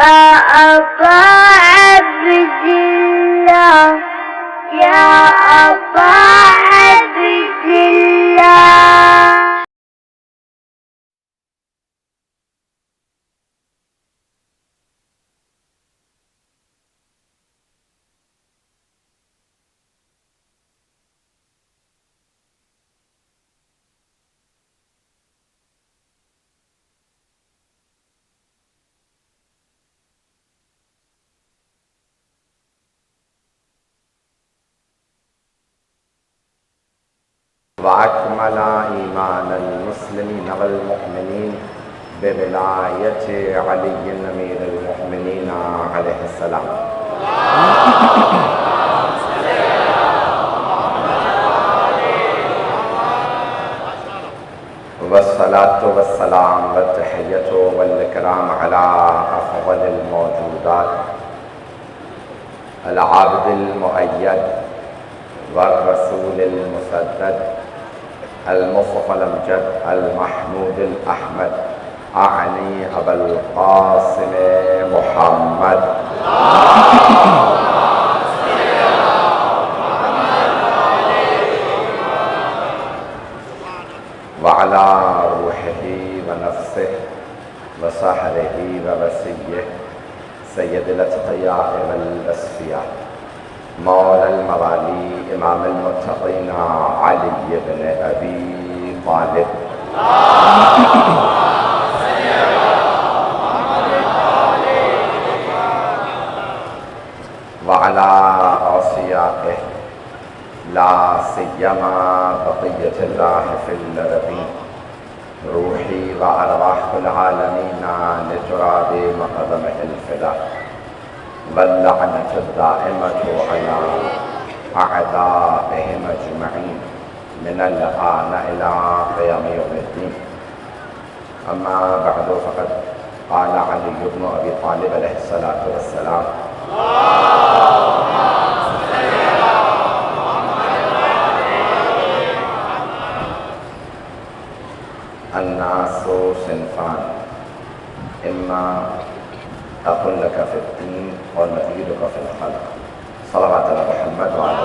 أبا عبد الله يا أبا عبد الله. وأكمل إيمان المسلمين والمؤمنين بولاية علي أمير المؤمنين عليه السلام. والصلاة والسلام والتحية والإكرام على أفضل الموجودات العبد المؤيد والرسول المسدد المصطفى الأمجد المحمود الأحمد أعني أبا القاسم محمد وعلى روحه ونفسه وصهره ووسيه سيد الأتقياء والأصفياء مولى الموالي إمام المتقين علي بن أبي طالب وعلى أوصيائه لا سيما بقية الله في الأرضين روحي وأرواح العالمين لتراب مقدمه الفداء واللعنة الدائمة على أعدائهم أجمعين من الآن إلى قيام يوم الدين. أما بعد فقد قال علي بن أبي طالب عليه الصلاة والسلام الناس صنفان إما أقول لك في الدين ونفيدك في الخلق. صلوات على محمد وعلى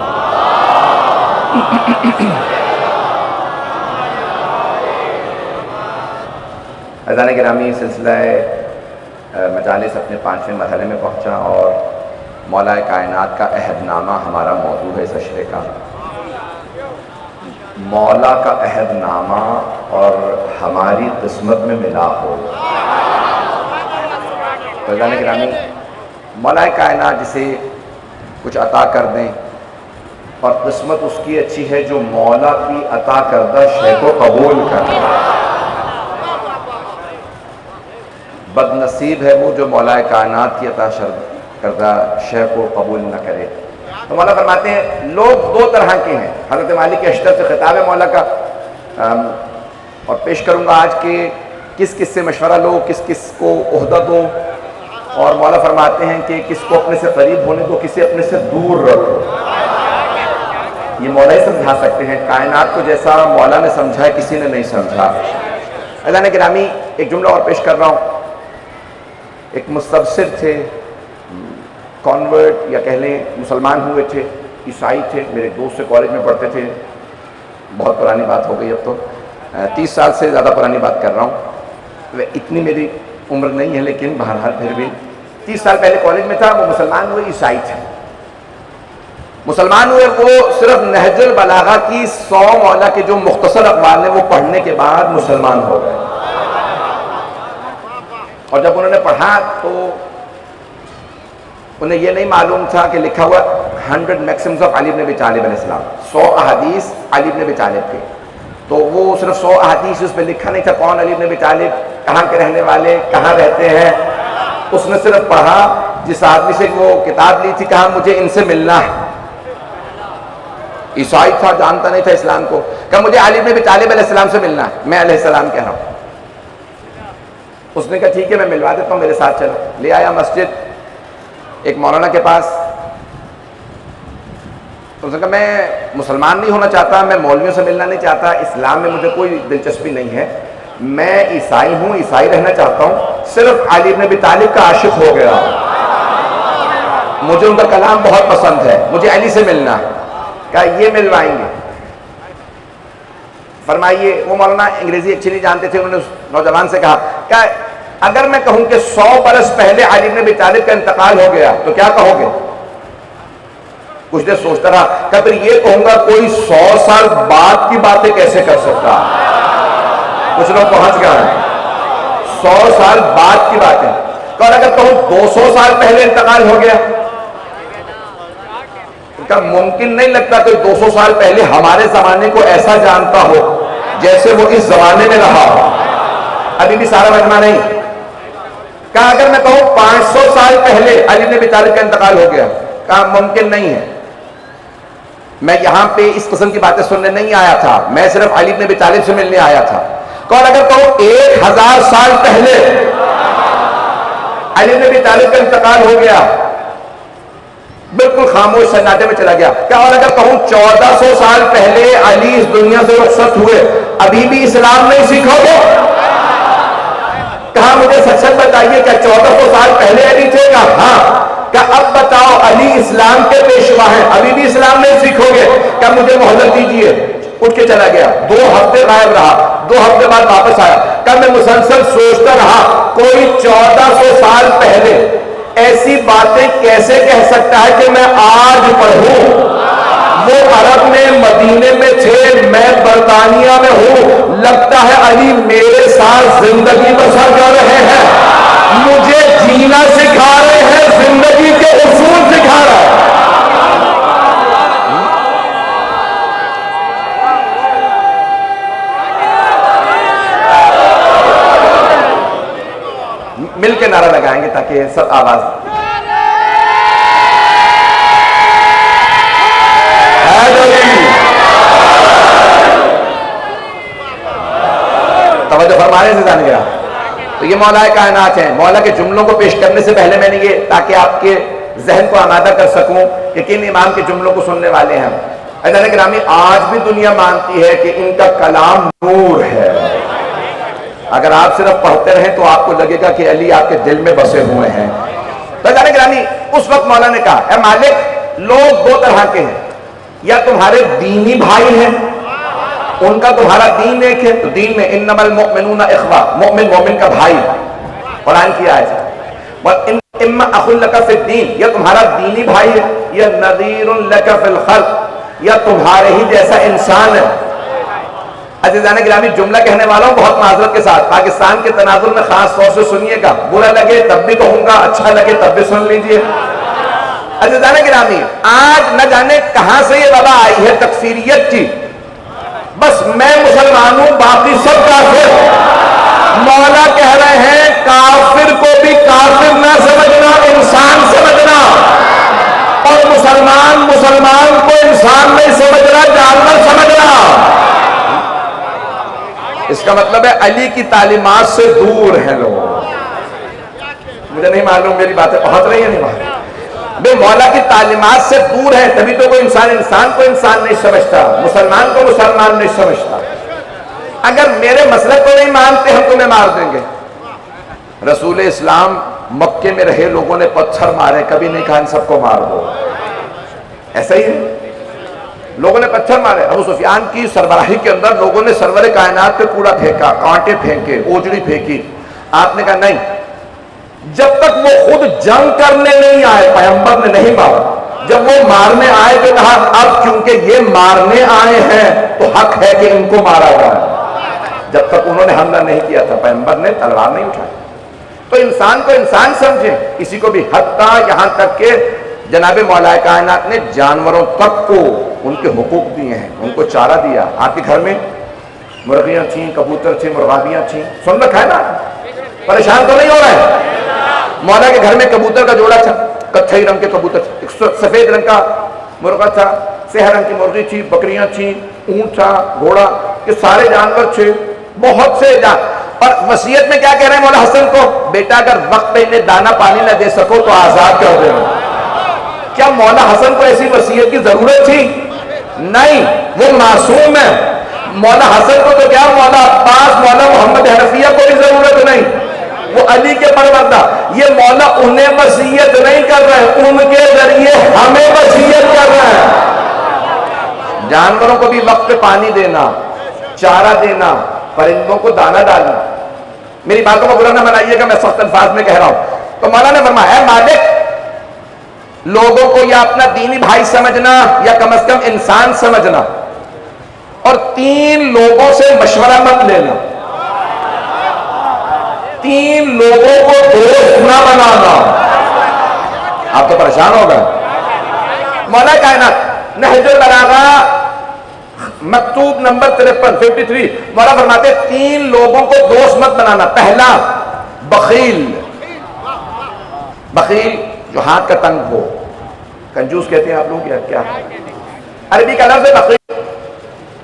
عزیزان گرامی، سلسلہ مجالس اپنے 5ویں مرحلے میں پہنچا اور مولا کائنات کا عہد نامہ ہمارا موضوع ہے اس اشرے کا. مولا کا عہد نامہ اور ہماری قسمت میں ملا ہو. عزیزان گرامی، مولا کائنات جسے کچھ عطا کر دیں اور قسمت اس کی اچھی ہے جو مولا کی عطا کردہ شے کو قبول کرے. بد نصیب ہے وہ جو مولا کائنات کی عطا کردہ شے کو قبول نہ کرے. تو مولا فرماتے ہیں لوگ دو طرح کے ہیں. حضرت مالک اشتر سے خطاب ہے مولا کا، اور پیش کروں گا آج کہ کس کس سے مشورہ لو، کس کس کو عہدہ دو. اور مولا فرماتے ہیں کہ کس کو اپنے سے قریب ہونے دو، کسے اپنے سے دور رکھو. یہ مولا ہی سمجھا سکتے ہیں. کائنات کو جیسا مولا نے سمجھا ہے کسی نے نہیں سمجھا. عزیزان گرامی، ایک جملہ اور پیش کر رہا ہوں. ایک مستبصر تھے، کانورٹ یا کہہ لیں مسلمان ہوئے تھے، عیسائی تھے. میرے دوست سے کالج میں پڑھتے تھے. بہت پرانی بات ہو گئی، اب تو 30 سال سے زیادہ پرانی بات کر رہا ہوں. اتنی میری عمر نہیں ہے لیکن بہرحال پھر بھی 30 سال پہلے کالج میں تھا. وہ مسلمان ہوئے، عیسائی تھے. مسلمان ہوئے، وہ صرف نہج البلاغہ کی 100 مولا کے جو مختصر اقوال ہیں وہ پڑھنے کے بعد مسلمان ہو گئے. اور جب انہوں نے پڑھا تو انہیں یہ نہیں معلوم تھا کہ لکھا ہوا 100 میکسمز آف علی بن ابی طالب علیہ السلام، 100 احادیث علی بن ابی طالب کے. تو وہ صرف 100 احادیث، اس پہ لکھا نہیں تھا کون علی بن ابی طالب، کہاں کے رہنے والے، کہاں رہتے ہیں. اس نے صرف پڑھا، جس آدمی سے وہ کتاب لی تھی کہا مجھے ان سے ملنا ہے. عیسائی تھا، جانتا نہیں تھا اسلام کو. کہا مجھے علی بن ابی طالب علیہ السلام سے ملنا ہے، میں علیہ السلام کہہ رہا ہوں. اس نے کہا ٹھیک ہے میں ملوا دیتا ہوں، میرے ساتھ چلو. لے آیا مسجد ایک مولانا کے پاس. اس نے کہا میں مسلمان نہیں ہونا چاہتا، میں مولویوں سے ملنا نہیں چاہتا، اسلام میں مجھے کوئی دلچسپی نہیں ہے، میں عیسائی ہوں، عیسائی رہنا چاہتا ہوں، صرف علی بن ابی طالب کا عاشق ہو گیا، مجھے ان کا کلام بہت پسند ہے، مجھے علی سے ملنا ہے۔ کہا یہ ملوائیں گے۔ فرمائیے، وہ مولانا انگریزی اچھی نہیں جانتے تھے، انہوں نے اس نوجوان سے کہا کہ اگر میں کہوں کہ 100 برس پہلے علی بن ابی طالب کا انتقال ہو گیا تو کیا کہو گے؟ کچھ دیر سوچتا رہا، کہ پھر یہ کہوں گا کوئی 100 سال بعد کی باتیں کیسے کر سکتا؟ کچھ لوگ پہنچ گئے ہیں 100 سال بعد کی باتیں، اور اگر کہوں 200 سال پہلے انتقال ہو گیا، کا ممکن نہیں لگتا کہ 200 سال پہلے ہمارے زمانے کو ایسا جانتا ہو جیسے وہ اس زمانے میں رہا ہو۔ ابھی بھی سارا مجمع نہیں کہا، اگر میں کہوں 500 سال پہلے علی بن ابی طالب کا انتقال ہو گیا، کہا ممکن نہیں ہے، میں یہاں پہ اس قسم کی باتیں سننے نہیں آیا تھا، میں صرف علی بن ابی طالب سے ملنے آیا تھا۔ اور اگر کہوں 1000 سال پہلے علی بن ابی طالب کا انتقال ہو گیا، بالکل خاموش سناٹے میں چلا گیا۔ کیا اور اگر کہوں 1400 سال پہلے علی اس دنیا سے رخصت ہوئے، ابھی بھی اسلام نہیں سیکھو گے؟ کہا مجھے سچ سچ بتائیے، کیا 1400 سال پہلے علی تھے؟ کہا ہاں۔ کیا اب بتاؤ، علی اسلام کے پیشوا ہیں، ابھی بھی اسلام نہیں سیکھو گے؟ کیا مجھے مہلت دیجیے۔ اٹھ کے چلا گیا، 2 ہفتے غائب رہا، 2 ہفتے بعد واپس آیا۔ کیا میں مسلسل سوچتا رہا کوئی 1400 سال پہلے ایسی باتیں کیسے کہہ سکتا ہے کہ میں آج پڑھوں؟ وہ عرب میں مدینے میں تھے، میں برطانیہ میں ہوں، لگتا ہے علی میرے ساتھ زندگی بسر کر رہے ہیں، مجھے جینا سکھا رہے ہیں، زندگی کے اصول سکھا رہا ہے۔ مل کے نعرہ لگائیں گے تاکہ سب آواز توجہ فرمانے سے جان گیا۔ تو یہ مولا کائنات ہیں، مولا کے جملوں کو پیش کرنے سے پہلے میں نے یہ تاکہ آپ کے ذہن کو آمادہ کر سکوں کہ کن امام کے جملوں کو سننے والے ہیں۔ عزیزان گرامی، آج بھی دنیا مانتی ہے کہ ان کا کلام نور ہے۔ اگر آپ صرف پڑھتے رہیں تو آپ کو لگے گا کہ علی آپ کے دل میں بسے ہوئے ہیں۔ تو عزیزان گرامی، اس وقت مولا نے کہا، اے مالک، لوگ 2 طرح کے ہیں، یا تمہارے دینی بھائی ہیں، ان کا تمہارا دین ایک ہے، تو دین میں انما المؤمنون اخوہ، مومن مومن کا بھائی، قرآن کی آیت ہے۔ اما اخ لک فی الدین، یا تمہارا دینی بھائی ہے، یا نذیر لک فی الخلق، یا تمہارے ہی جیسا انسان ہے۔ عزیزان گرامی، جملہ کہنے والا ہوں بہت معذرت کے ساتھ، پاکستان کے تناظر میں خاص طور سے سنیے گا، برا لگے تب بھی کہوں گا، اچھا لگے تب بھی سن لیجئے۔ عزیزان گرامی، آج نہ جانے کہاں سے یہ وبا آئی ہے تکفیریت کی، بس میں مسلمان ہوں، باقی سب کافر۔ مولا کہہ رہے ہیں کافر کو بھی کافر نہ سمجھنا، انسان سمجھنا، اور مسلمان کو انسان نہیں سمجھنا، جانور سمجھنا۔ اس کا مطلب ہے علی کی تعلیمات سے دور ہیں لوگ۔ مجھے نہیں معلوم میری باتیں پہنچ رہی ہیں نہیں معلوم، بے مولا کی تعلیمات سے دور ہے، تبھی تو کوئی انسان کو انسان نہیں سمجھتا، مسلمان کو مسلمان نہیں سمجھتا۔ اگر میرے مسلک کو نہیں مانتے ہم تمہیں مار دیں گے۔ رسول اسلام مکے میں رہے لوگوں نے پتھر مارے، کبھی نہیں کہا ان سب کو مار دو۔ ایسا ہی ہے، لوگوں نے پتھر مارے۔ ابو سفیان کی سربراہی کے اندر لوگوں نے سرور کائنات پہ کوڑا پھینکا، کانٹے پھینکے، اوجڑی پھینکی۔ آپ نے کہا نہیں، جب تک وہ خود جنگ کرنے نہیں آئے پیغمبر نے نہیں مارا، جب وہ مارنے آئے تو کہا اب چونکہ یہ مارنے آئے ہیں تو حق ہے کہ ان کو مارا جائے۔ جب تک انہوں نے حملہ نہیں کیا تھا پیغمبر نے تلوار نہیں اٹھائی۔ تو انسان کو انسان سمجھیں، کسی کو بھی، حتیٰ یہاں تک کہ جناب مولا کائنات نے جانوروں تک کو ان کے حقوق دیے ہیں، ان کو چارہ دیا۔ آپ کے گھر میں مرغیاں تھیں، کبوتر تھے، مرغابیاں تھیں، سن رکھا ہے نا؟ پریشان تو نہیں ہو رہا ہے؟ مولا کے گھر میں کبوتر کا جوڑا تھا، کتھئی رنگ کے کبوتر تھے، ایک سفید رنگ کا مرغا تھا، سیاہ رنگ کی مرغی تھی، بکریاں تھیں، اونٹ تھا، گھوڑا، یہ سارے جانور تھے، بہت سے اور وصیت میں کیا کہہ رہے ہیں مولا حسن کو؟ بیٹا اگر وقت پہ انہیں دانا پانی نہ دے سکو تو آزاد کر دینا۔ کیا مولا حسن کو ایسی وصیت کی ضرورت تھی؟ نہیں، وہ معصوم ہے۔ مولا حسن کو تو کیا، مولا عباس، مولا محمد حنفیہ کو بھی ضرورت نہیں، وہ علی کے پروردہ. یہ مولا انہیں وصیت نہیں کر رہے، ان کے ذریعے ہمیں وصیت کر رہے ہیں. جانوروں کو بھی وقت پہ پانی دینا، چارہ دینا، پرندوں کو دانہ ڈالنا. میری باتوں کو برا نہ منائیے گا، میں سخت الفاظ میں کہہ رہا ہوں. تو مولا نے فرمایا ہے مالک، لوگوں کو یا اپنا دینی بھائی سمجھنا یا کم از کم انسان سمجھنا، اور 3 لوگوں سے مشورہ مت لینا. 3 لوگوں کو دوست نہ بنانا. آپ تو پریشان ہو گئے. مولا کائنات نہج البلاغہ مکتوب نمبر 53 مولا فرماتے 3 لوگوں کو دوست مت بنانا. پہلا بخیل. بخیل جو ہاتھ کا تنگ ہو، کنجوس کہتے ہیں آپ لوگ کیا عربی کا لفظ ہے بخیل.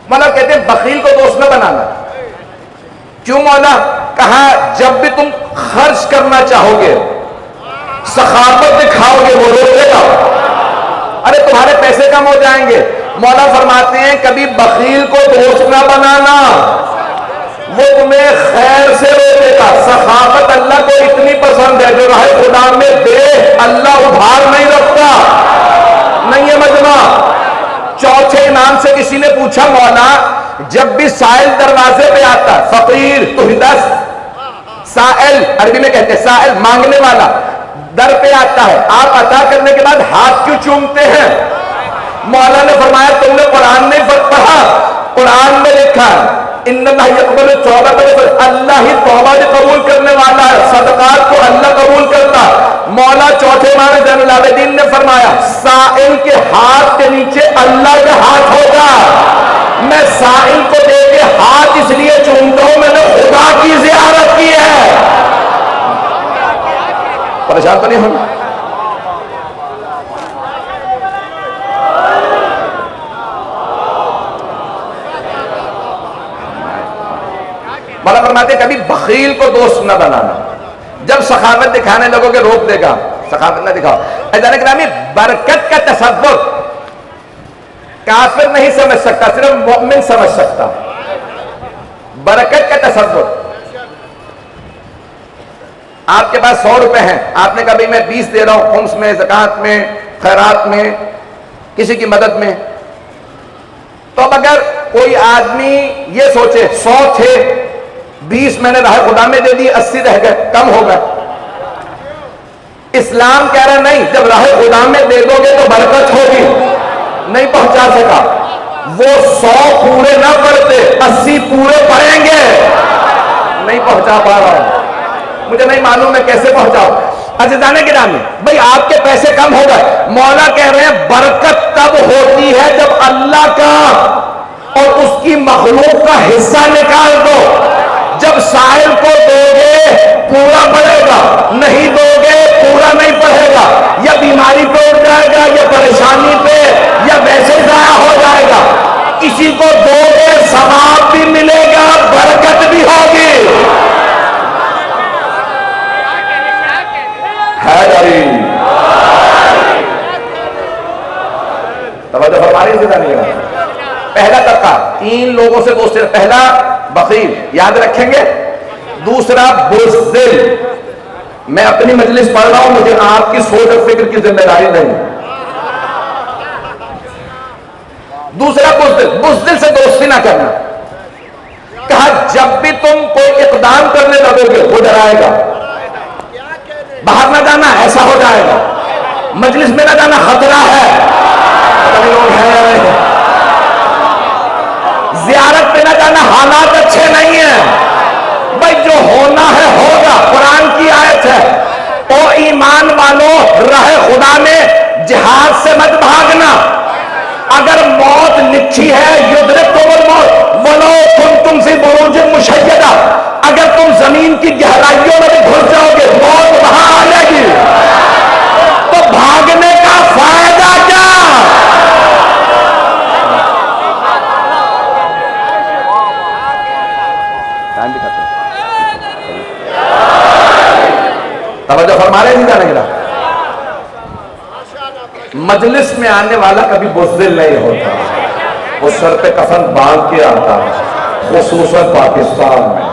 مولا کہتے ہیں بخیل کو دوست نہ بنانا. کیوں مولا؟ کہا جب بھی تم خرچ کرنا چاہو گے، سخاوت دکھاؤ گے، وہ روکے گا. ارے تمہارے پیسے کم ہو جائیں گے. مولا فرماتے ہیں کبھی بخیل کو دوست نہ بنانا، وہ تمہیں خیر سے روکے گا. سخاوت اللہ کو اتنی پسند ہے، جو راہ خدا میں دے اللہ ادھار نہیں رکھتا. نہیں ہے مجمع. چوتھے امام سے کسی نے پوچھا مولا جب بھی سائل دروازے پہ آتا، فقیر تو ہدس، سائل عربی میں کہتے ہیں سائل مانگنے والا در پہ آتا ہے، آپ عطا کرنے کے بعد ہاتھ کیوں چومتے ہیں؟ مولا نے فرمایا تم نے قرآن نہیں پڑھا؟ قرآن میں لکھا ہے ان اللہ یقبل التوبۃ، اللہ ہی توبہ قبول کرنے والا ہے، صدقات کو اللہ قبول کرتا. مولا چوتھے امام زین العابدین نے فرمایا سائل کے ہاتھ کے نیچے اللہ کا ہاتھ ہوگا. میں سائل کو دے کے ہاتھ اس لیے چومتا ہوں، میں نے خدا کی زیارت کی ہے. پریشان تو نہیں ہوں؟ مولا فرماتے کبھی بخیل کو دوست نہ بنانا. جب سخاوت دکھانے لگو کہ روک دے گا، سخاوت نہ دکھاؤ. عزیزان گرامی، برکت کا تصور کافر نہیں سمجھ سکتا، صرف مومن سمجھ سکتا. برکت کا تصور. آپ کے پاس 100 روپے ہیں، آپ نے کہا بھئی میں 20 دے رہا ہوں خمس میں، زکوٰۃ میں، خیرات میں، کسی کی مدد میں. تو اب اگر کوئی آدمی یہ سوچے 100 تھے، 20 میں نے راہ خدا میں دے دی، 80 رہ گئے، کم ہو گئے. اسلام کہہ رہا نہیں، جب راہ خدا میں دے دو گے تو برکت ہوگی. نہیں پہنچا سکا. وہ 100 پورے نہ پڑھتے، 80 پورے پڑھیں گے. نہیں پہنچا پا رہا ہوں، مجھے نہیں معلوم میں کیسے پہنچاؤں. عزیزان گرامی، بھئی آپ کے پیسے کم ہو گئے. مولا کہہ رہے ہیں برکت تب ہوتی ہے جب اللہ کا اور اس کی مخلوق کا حصہ نکال دو. جب سائل کو دو گے پورا پڑے گا، نہیں دو گے پورا نہیں پڑے گا. یا بیماری پہ اٹھ جائے گا، یا پریشانی پہ، یا ویسے ضائع ہو جائے گا. کسی کو دو گے ثواب بھی ملے گا، برکت بھی ہوگی. ہے جاری توجہ فرمائی سے جانے گا. پہلا طبقہ 3 لوگوں سے دوستے. پہلا بخیل، یاد رکھیں گے. دوسرا بزدل. میں اپنی مجلس پڑھ رہا ہوں، مجھے آپ کی سوچ اور فکر کی ذمہ داری نہیں. دوسرا بزدل. بزدل سے دوستی نہ کرنا. کہا جب بھی تم کوئی اقدام کرنے لگو گے وہ ڈرائے گا. باہر نہ جانا، ایسا ہو جائے گا. مجلس میں نہ جانا، خطرہ ہے. زیارت پہ نہ جانا، حالات اچھے نہیں ہیں. بھائی جو ہونا ہے ہوگا. قرآن کی آیت ہے او ایمان والو راہ خدا میں جہاد سے مت بھاگنا. اگر موت لکھی ہے یدرککم الموت ولو کنتم فی بروج مشیدہ، اگر تم زمین کی گہرائیوں میں گھس جاؤ گے موت وہاں آ جائے گی. تو بھاگنے کا فائدہ کیا؟ توجہ فرما رہے ہیں جانے گا. مجلس میں آنے والا کبھی بزدل نہیں ہوتا. وہ سر پہ کفن باندھ کے آتا ہے، خصوصاً پاکستان میں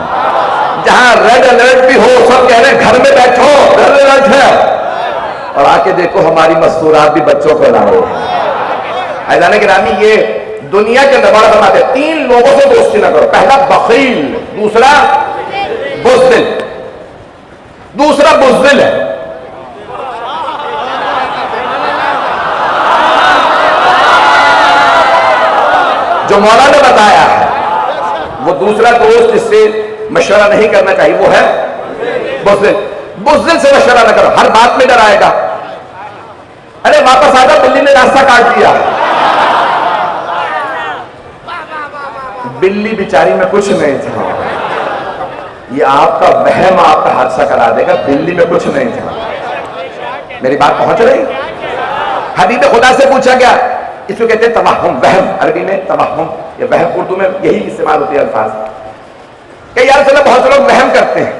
جہاں ریڈ الرٹ بھی ہو، سب کہہ رہے ہیں گھر میں بیٹھو، ریڈ الرٹ ہے، اور آ کے دیکھو ہماری مستورات بھی بچوں کو لا رہے ہیں۔ عزیزان گرامی، یہ دنیا کے اندر بڑا فرماتے ہیں 3 لوگوں سے دوستی نہ کرو، پہلا بخیل، دوسرا بزدل، دوسرا بزدل ہے۔ جو مولا نے بتایا ہے وہ دوسرا دوست جس سے مشورہ نہیں کرنا چاہیے وہ ہے بزدل۔ بزدل سے مشورہ نہ کرو، ہر بات میں ڈرائے گا، ارے واپس آ جا بلی نے راستہ کاٹ دیا، بلی بیچاری میں کچھ نہیں تھا، یہ آپ کا وہم آپ کا حادثہ کرا دے گا، بلی میں کچھ نہیں تھا۔ میری بات پہنچ رہی؟ حبیب خدا سے پوچھا گیا، اس کو کہتے ہیں توہم، وہم، عربی میں توہم، یہ وہم اردو میں یہی استعمال ہوتی ہے الفاظ، کہ یا رسول اللہ بہت سے لوگ وہم کرتے ہیں،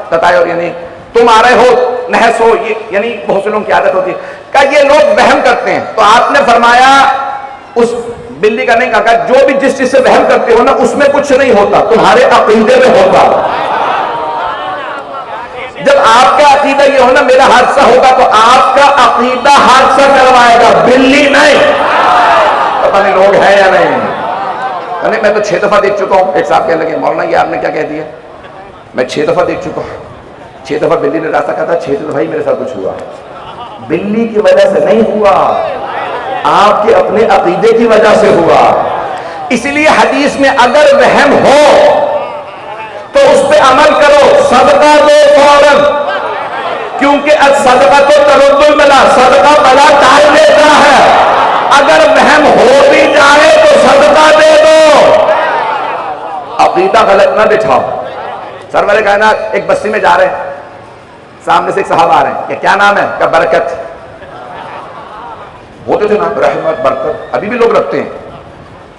تطایر یعنی تم آ رہے ہو نحس ہو، یعنی بہت سے لوگوں کی عادت ہوتی ہے کہ یہ لوگ وہم کرتے ہیں، تو آپ نے فرمایا اس بلی کا نہیں کہا کہ جو بھی جس چیز سے وہم کرتے ہو نا اس میں کچھ نہیں ہوتا، تمہارے عقیدے میں ہوتا۔ جب آپ کا عقیدہ یہ ہونا میرا حادثہ ہوگا تو آپ کا عقیدہ حادثہ کروائے گا، بلی نہیں۔ پتہ نہیں لوگ ہیں یا نہیں، میں تو 6 دفعہ دیکھ چکا ہوں۔ ایک صاحب کہنے لگے مولانا یہ آپ نے کیا کہہ دیا، میں 6 دفعہ دیکھ چکا ہوں، 6 دفعہ بلی نے راستہ کہا تھا، 6 دفعہ ہی میرے ساتھ کچھ ہوا، بلی کی وجہ سے نہیں ہوا، آپ کے اپنے عقیدے کی وجہ سے ہوا۔ اسی لیے حدیث میں اگر وہم ہو تو اس پہ عمل کرو، صدقہ دو فوراً، کیونکہ صدقہ تو ترد الملا، صدقہ بلا ٹال دیتا ہے۔ اگر وہم ہو بھی جائے تو صدقہ دے دو، عقیدہ غلط نہ بٹھاؤ۔ سرور کائنات ایک بستی میں جا رہے ہیں، سامنے سے ایک صاحب آ رہے ہیں کہ کیا نام ہے، کہ برکت، ہوتے تھے نام رحمت برکت، ابھی بھی لوگ رکھتے ہیں،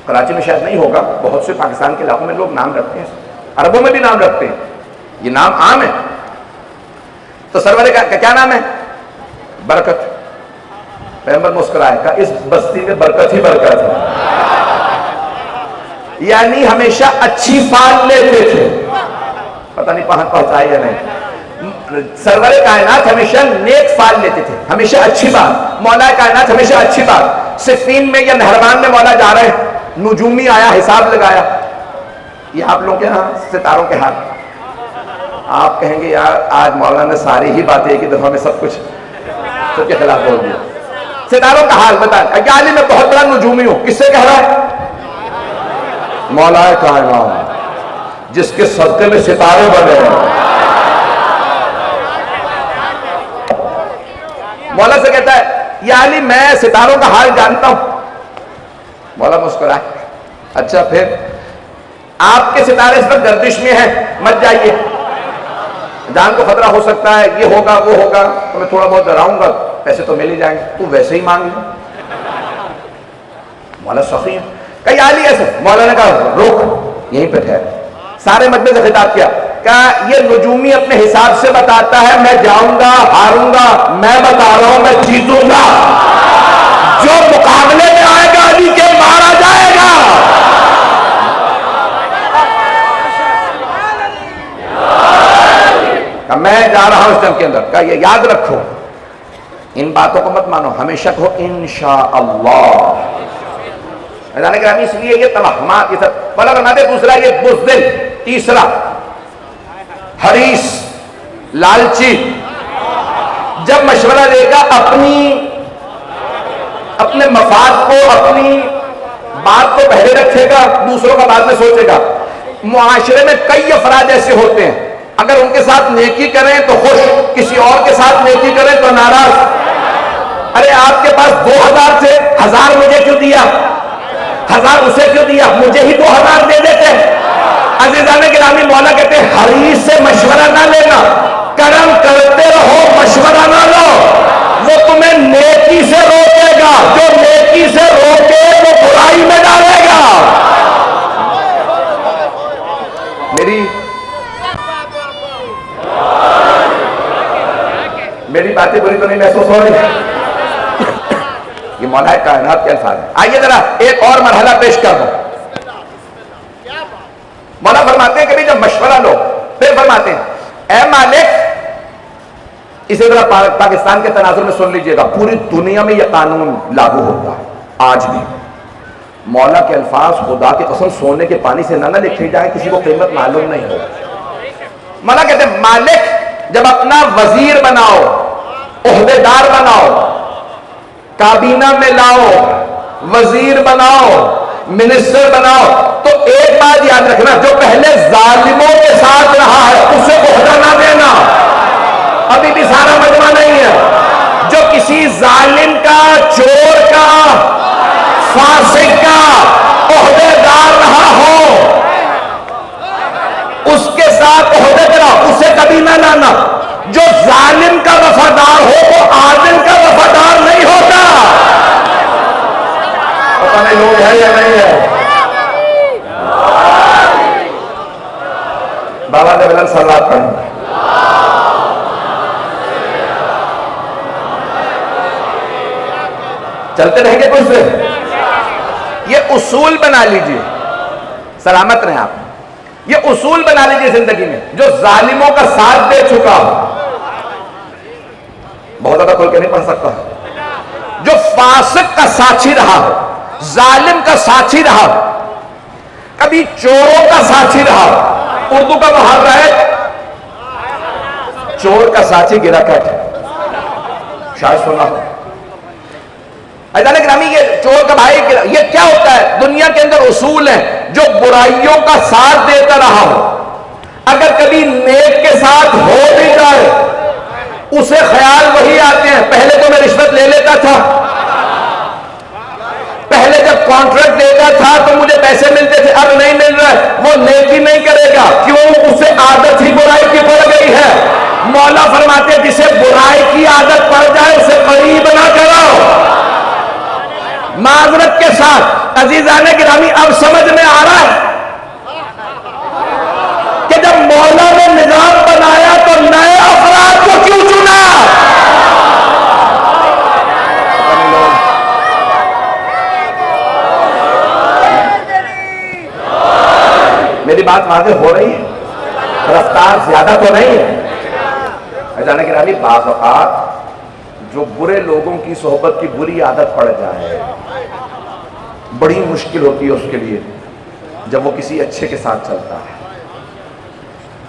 کراچی میں شاید نہیں ہوگا، بہت سے پاکستان کے علاقوں میں لوگ نام رکھتے ہیں، عربوں میں بھی نام رکھتے ہیں، یہ نام عام ہے۔ تو سرور کا کیا نام ہے، برکت، پیغمبر مسکرائے کہا اس بستی میں برکت ہی برکت ہے، یعنی ہمیشہ اچھی فال لیتے تھے، پتہ نہیں پہنچائی یا نہیں، سرور کائنات ہمیشہ نیک فال لیتے تھے، ہمیشہ اچھی بات، مولا کائنات ہمیشہ اچھی بات۔ صفین میں یا نہروان میں مولا جا رہے ہیں، نجومی آیا، حساب لگایا، یہ آپ لوگوں کے ہاں ستاروں کے ہاتھ، آپ کہیں گے یار آج مولانا نے ساری ہی باتیں ایک ہی دفعہ میں سب کے خلاف بول دیا۔ ستاروں کا حال بتائیں، کیا علی میں بہت بڑا نجومی ہوں، کس سے کہہ رہا ہے، مولا کائنات جس کے صدقے میں ستارے بنے ہیں، مولا سے کہتا ہے یا علی میں ستاروں کا حال جانتا ہوں۔ مولا مسکرائے، اچھا پھر آپ کے ستارے اس وقت گردش میں ہیں، مت جائیے، جان کو خطرہ ہو سکتا ہے، یہ ہوگا وہ ہوگا، تو میں تھوڑا بہت ڈراؤں گا، پیسے تو مل ہی جائیں گے، تو ویسے ہی مانگ لیں۔ مولا سخی ہے، کہ یا علی ایسے، مولا نے کہا روک، یہیں پہ ٹھہر، سارے مجمع سے خطاب کیا، کہا یہ نجومی اپنے حساب سے بتاتا ہے، میں جاؤں گا ہاروں گا، میں بتا رہا ہوں میں جیتوں گا، جو مقابلے میں آئے گا علی کے مارا جائے گا۔ کہ میں جا رہا ہوں اس جنگ کے اندر، کہ یہ یاد رکھو، ان باتوں کو مت مانو، ہمیشہ کہو انشاءاللہ۔ اذان گرامی اس لیے یہ توہمات یہ سب بلا بناتے، دوسرا یہ بزدل، تیسرا حریص، لالچی، جب مشورہ دے گا اپنے مفاد کو، اپنی بات کو پہلے رکھے گا، دوسروں کا بعد میں سوچے گا۔ معاشرے میں کئی افراد ایسے ہوتے ہیں، اگر ان کے ساتھ نیکی کریں تو خوش، کسی اور کے ساتھ نیکی کریں تو ناراض۔ ارے آپ کے پاس 2000 تھے، 1000 مجھے کیوں دیا، 1000 اسے کیوں دیا، مجھے ہی 2000 دے دیتے۔ عزیزان گرامی مولا کہتے ہیں حریص سے مشورہ نہ لینا، کرم کرتے رہو، مشورہ نہ لو، وہ تمہیں نیکی سے روکے گا، جو نیکی سے روکے وہ برائی میں ڈالے گا۔ میری باتیں بری تو نہیں محسوس ہو رہی؟ یہ مولا کائنات کے الفاظ ہیں. آئیے ذرا ایک اور مرحلہ پیش کر دوں. مولا فرماتے ہیں کبھی جب مشورہ لو پھر فرماتے ہیں اے مالک. اسی طرح پاکستان کے تناظر میں سن لیجئے گا, پوری دنیا میں یہ قانون لاگو ہوتا ہے آج بھی. مولا کے الفاظ خدا کی قسم سونے کے پانی سے نہ لکھی جائے, کسی کو قیمت معلوم نہیں ہو. مولا کہتے ہیں مالک جب اپنا وزیر بناؤ, عہدیدار بناؤ, کابینہ میں لاؤ, وزیر بناؤ, منسٹر بناؤ, تو ایک بات یاد رکھنا, جو پہلے ظالموں کے ساتھ رہا ہے اسے عہدہ نہ دینا. ابھی بھی سارا مجمع نہیں ہے. جو کسی ظالم کا, چور کا, فاسق کا عہدیدار رہا ہو اس کے ساتھ عہدے پہ رہو, اسے کبھی نہ لانا. جو ظالم کا وفادار ہو وہ عادل کا وفادار نہیں ہوتا. پتہ نہیں لوگ ہے یا نہیں ہے. بابا نے بلند صلوات پڑھیں. چلتے رہیں گے کچھ سے. یہ اصول بنا لیجئے, سلامت رہیں آپ. یہ اصول بنا لیجئے زندگی میں. جو ظالموں کا ساتھ دے چکا ہو, بہت زیادہ کھول کے نہیں پڑھ سکتا, جو فاسق کا ساتھی رہا ہو, ظالم کا ساتھی رہا ہو, کبھی چوروں کا ساتھی رہا ہو. اردو کا محاورہ ہے چور کا ساتھی گرا کٹ, شاید سنا ہو. ایدان اکرامی یہ چور کا بھائی, یہ کیا ہوتا ہے؟ دنیا کے اندر اصول ہیں. جو برائیوں کا ساتھ دیتا رہا ہو, اگر کبھی نیک کے ساتھ ہو بھی جائے اسے خیال وہی آتے ہیں پہلے تو میں رشوت لے لیتا تھا, پہلے جب کانٹریکٹ دیتا تھا تو مجھے پیسے ملتے تھے, اب نہیں مل رہا ہے. وہ نیکی نہیں کرے گا, کیوں؟ اسے عادت ہی برائی کی پڑ گئی ہے. مولا فرماتے ہیں جسے برائی کی عادت پڑ جائے اسے قریب نہ کرو. معذرت کے ساتھ عزیزان گرامی, اب سمجھ میں آ رہا ہے کہ جب مولا نے نظام بنایا تو نئے افراد کو کیوں چنا. میری بات واضح ہو رہی ہے, رفتار زیادہ تو نہیں ہے. عزیزان گرامی, بعض اوقات جو برے لوگوں کی صحبت کی بری عادت پڑ جائے بڑی مشکل ہوتی ہے اس کے لیے جب وہ کسی اچھے کے ساتھ چلتا ہے.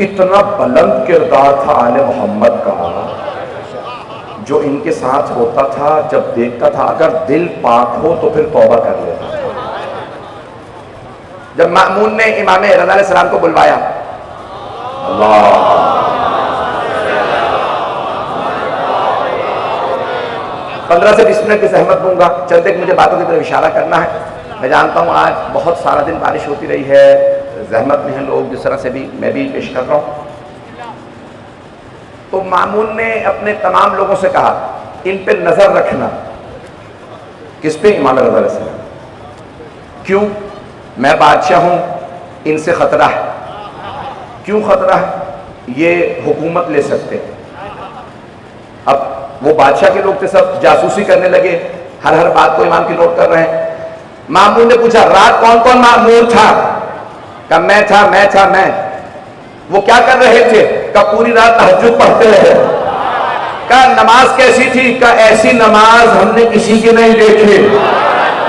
اتنا بلند کردار تھا آل محمد کا, جو ان کے ساتھ ہوتا تھا جب دیکھتا تھا اگر دل پاک ہو تو پھر توبہ کر لیتا تھا. جب مأمون نے امام رضا علیہ السلام کو بلوایا, اللہ 15 سے 20 منٹ کی زحمت دوں گا, چند ایک مجھے باتوں کی طرف اشارہ کرنا ہے. میں جانتا ہوں آج بہت سارا دن بارش ہوتی رہی ہے, زحمت میں ہیں لوگ, جس طرح سے بھی میں بھی پیش کر رہا ہوں. تو مامون نے اپنے تمام لوگوں سے کہا ان پہ نظر رکھنا. کس پہ؟ امام رضا علیہ السلام. کیوں؟ میں بادشاہ ہوں, ان سے خطرہ ہے. کیوں خطرہ ہے؟ یہ حکومت لے سکتے ہیں. اب وہ بادشاہ کے لوگ تھے, سب جاسوسی کرنے لگے, ہر بات کو امام کی نوٹ کر رہے ہیں. مامون نے پوچھا رات کون کون مامور تھا؟ کہا میں تھا. وہ کیا کر رہے تھے؟ کہا پوری رات تہجد پڑھتے رہے. کہا نماز کیسی تھی؟ کہا ایسی نماز ہم نے کسی کی نہیں دیکھی,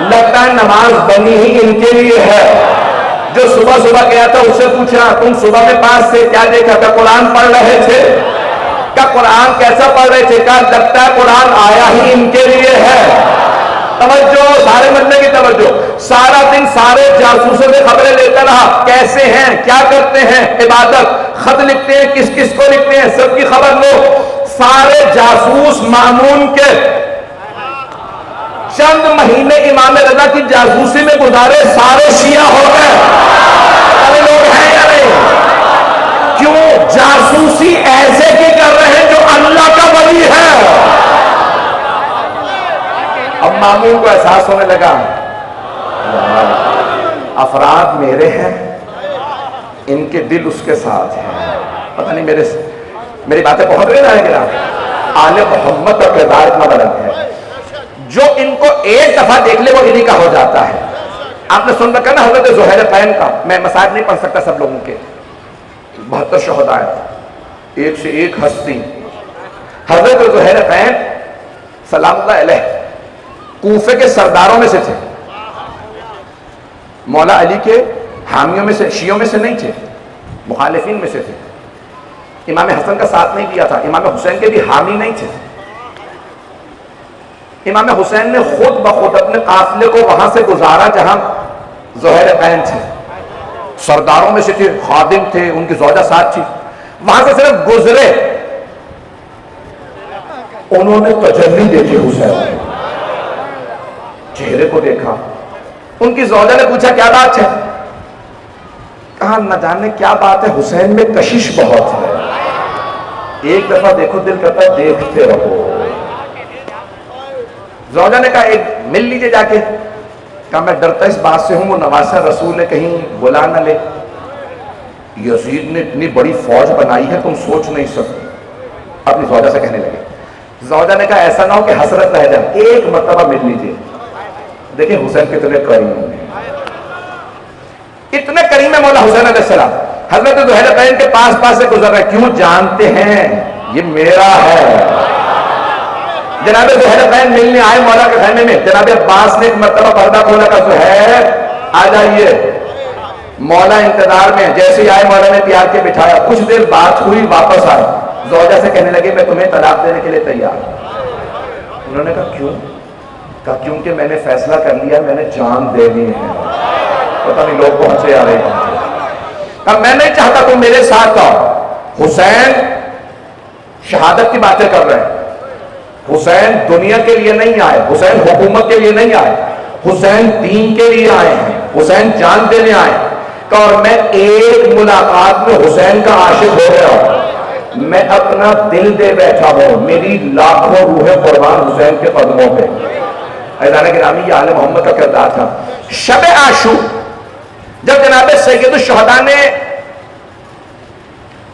لگتا ہے نماز بنی ہی ان کے لیے ہے. جو صبح گیا تھا اس سے پوچھا تم صبح میں پاس سے کیا دیکھا؟ کہا قرآن پڑھ رہے تھے. کہا قرآن کیسا پڑھ رہے تھے؟ کہا لگتا ہے قرآن آیا ہی ان کے لیے ہے. توجہ, سارے مجمع کی توجہ. سارا دن سارے جاسوسوں سے خبریں لیتا رہا, کیسے ہیں, کیا کرتے ہیں, عبادت, خط لکھتے ہیں, کس کس کو لکھتے ہیں, سب کی خبر لو. سارے جاسوس مامون کے چند مہینے امام رضا کی جاسوسی میں گزارے, سارے شیعہ ہو گئے. سارے لوگ ہیں یا نہیں؟ کیوں؟ جاسوسی ایسے کی کر رہے ہیں جو اللہ کا ولی ہے. اب مامون کو احساس ہونے لگا افراد میرے ہیں, ان کے دل اس کے ساتھ ہیں. پتہ نہیں میری باتیں پہنچ رہی ہیں کہ آل محمد کا کردار اتنا بلند ہے. جو ان کو ایک دفعہ دیکھ لے وہ انہی کا ہو جاتا ہے. آپ نے سن رکھا نا حضرت زہیر قین کا, میں مسائل نہیں پڑھ سکتا سب لوگوں کے, 72 شہداء ہیں, ایک سے ایک ہستی. حضرت زہیر قین سلام اللہ علیہ کوفے کے سرداروں میں سے تھے, مولا علی کے حامیوں میں سے, شیعوں میں سے نہیں تھے, مخالفین میں سے تھے. امام حسن کا ساتھ نہیں دیا تھا, امام حسین کے بھی حامی نہیں تھے. امام حسین نے خود بخود اپنے قافلے کو وہاں سے گزارا جہاں زہیر قین تھے, سرداروں میں سے تھے, خادم تھے, ان کی زوجہ ساتھ تھی, وہاں سے صرف گزرے, انہوں نے تجلی دیکھی حسین, چہرے کو دیکھا, ان کی زوجہ نے پوچھا کیا بات ہے, کہا نہ جانے کیا بات ہے, حسین میں کشش بہت ہے, ایک دفعہ دیکھو دل کرتا دیکھتے رہو. زوجہ نے کہا ایک مل لیجئے جا کے, کہا میں ڈرتا اس بات سے ہوں وہ نواسہ رسول ہے کہیں بلا نہ لے, یزید نے اتنی بڑی فوج بنائی ہے تم سوچ نہیں سکتے. اپنی زوجہ سے کہنے لگے, زوجہ نے کہا ایسا نہ ہو کہ حسرت رہ جائے, ایک مرتبہ مل لیجئے. دیکھیں حسین کتنے کریم ہیں, اتنے کریم ہے مولا حسین علیہ السلام. حضرت زہیر قین کے پاس سے گزر رہے, کیوں جانتے ہیں یہ میرا ہے. جناب زہیر قین ملنے آئے مولا کے خیمے میں, جناب عباس نے ایک مرتبہ پردہ کھولا, کا زہیر آ جائیے. مولا انتظار میں, جیسے ہی آئے مولا نے پیار کے بٹھایا, کچھ دیر بات ہوئی, واپس آئے, زوجہ سے کہنے لگے میں تمہیں طلاق دینے کے لیے تیار. انہوں نے کہا کیوں, کہا کیونکہ میں نے فیصلہ کر لیا میں نے جان دینی ہے. پتہ نہیں لوگ پہنچے آ رہے ہیں. کہا میں نہیں چاہتا تم میرے ساتھ آؤ. حسین شہادت کی باتیں کر رہے ہیں, حسین دنیا کے لیے نہیں آئے, حسین حکومت کے لیے نہیں آئے, حسین دین کے لیے آئے ہیں, حسین جان دینے آئے. اور میں ایک ملاقات میں حسین کا عاشق ہو گیا ہوں, میں اپنا دل دے بیٹھا ہوں, میری لاکھوں روحیں قربان حسین کے قدموں پہ. عزیزان گرامی یہ آل محمد کا کردار تھا. شب عاشور جب جناب سید الشہداء نے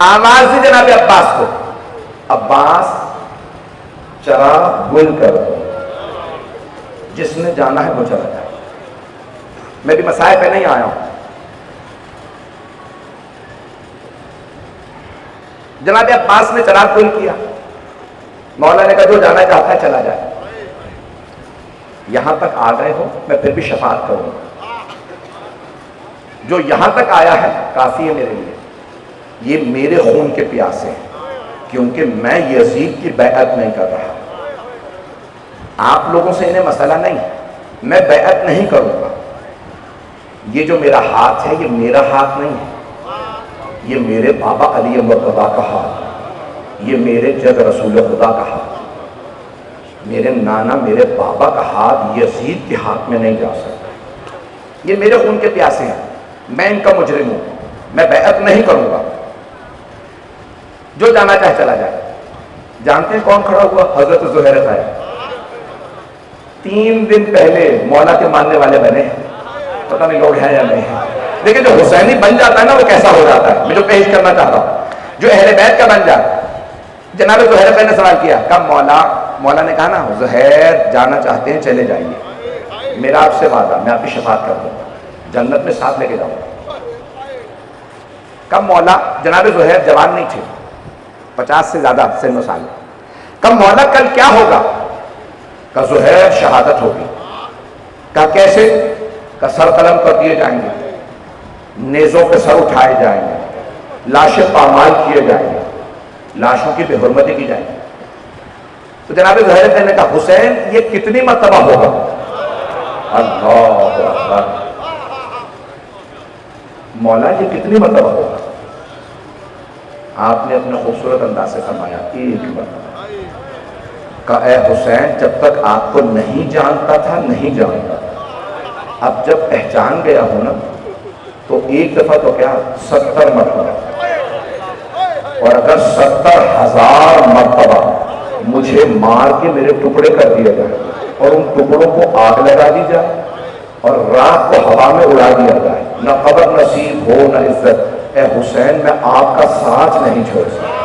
آواز دی جناب عباس کو, عباس چراغ گل کر, جس نے جانا ہے وہ چلا جائے. میں بھی مسائل پہ نہیں آیا ہوں. جناب عباس نے چراغ گل کیا, مولا نے کہا جو جانا چاہتا ہے چلا جائے. یہاں تک آ گئے ہو میں پھر بھی شفاعت کروں گا, جو یہاں تک آیا ہے کافی ہے میرے لیے. یہ میرے خون کے پیاسے ہیں, کیونکہ میں یزید کی بیعت نہیں کر رہا. آپ لوگوں سے انہیں مسئلہ نہیں, میں بیعت نہیں کروں گا. یہ جو میرا ہاتھ ہے یہ میرا ہاتھ نہیں ہے, یہ میرے بابا علی مرتضیٰ کا ہاتھ, یہ میرے جد رسول خدا کا ہاتھ, میرے نانا میرے بابا کا ہاتھ یزید کے ہاتھ میں نہیں جا سکتا. یہ میرے خون کے پیاسے ہیں, میں ان کا مجرم ہوں, میں بیعت نہیں کروں گا. جو جانا چاہے چلا جائے. جانتے ہیں کون کھڑا ہوا؟ حضرت زہیر قین. 3 دن پہلے مولا کے ماننے والے بنے, پتہ نہیں لوگ ہیں یا نہیں ہیں, لیکن جو حسینی بن جاتا ہے نا وہ کیسا ہو جاتا ہے, میں جو پیش کرنا چاہتا ہوں, جو اہل بیت کا بن جاتا. جناب زہیر قین نے سوال کیا, کہا مولا نے کہا نا زہیر جانا چاہتے ہیں چلے جائیے, میرا آپ سے وعدہ میں آپ کی شفاعت کر دوں گا, جنت میں ساتھ لے کے جاؤں گا. کہا مولا, جناب زہیر جوان نہیں تھے, 50 سے زیادہ سن و سال. کہا مولا کل کیا ہوگا؟ کہا زہیر شہادت ہوگی. کہا کیسے؟ کہا سر قلم کر دیے جائیں گے, نیزوں پہ سر اٹھائے جائیں گے, لاشیں پامال کیے جائیں گے, لاشوں کی بے حرمتی کی جائے گی. تو جناب زہیر قین نے کہا حسین یہ کتنی مرتبہ ہوگا؟ اللہ اکبر. مولا یہ کتنی مرتبہ ہوگا؟ آپ نے اپنے خوبصورت انداز سے فرمایا ایک مرتبہ. کہا اے حسین جب تک آپ کو نہیں جانتا تھا نہیں جانتا تھا, اب جب پہچان گیا ہوں نا تو ایک دفعہ تو کیا 70 مرتبہ, اور اگر 70,000 مرتبہ مجھے مار کے میرے ٹکڑے کر دیا جائے اور ان ٹکڑوں کو آگ لگا دی جائے اور رات کو ہوا میں اڑا دیا جائے, نہ قبر نصیب ہو نہ عزت, اے حسین میں آپ کا ساتھ نہیں چھوڑ سکتا.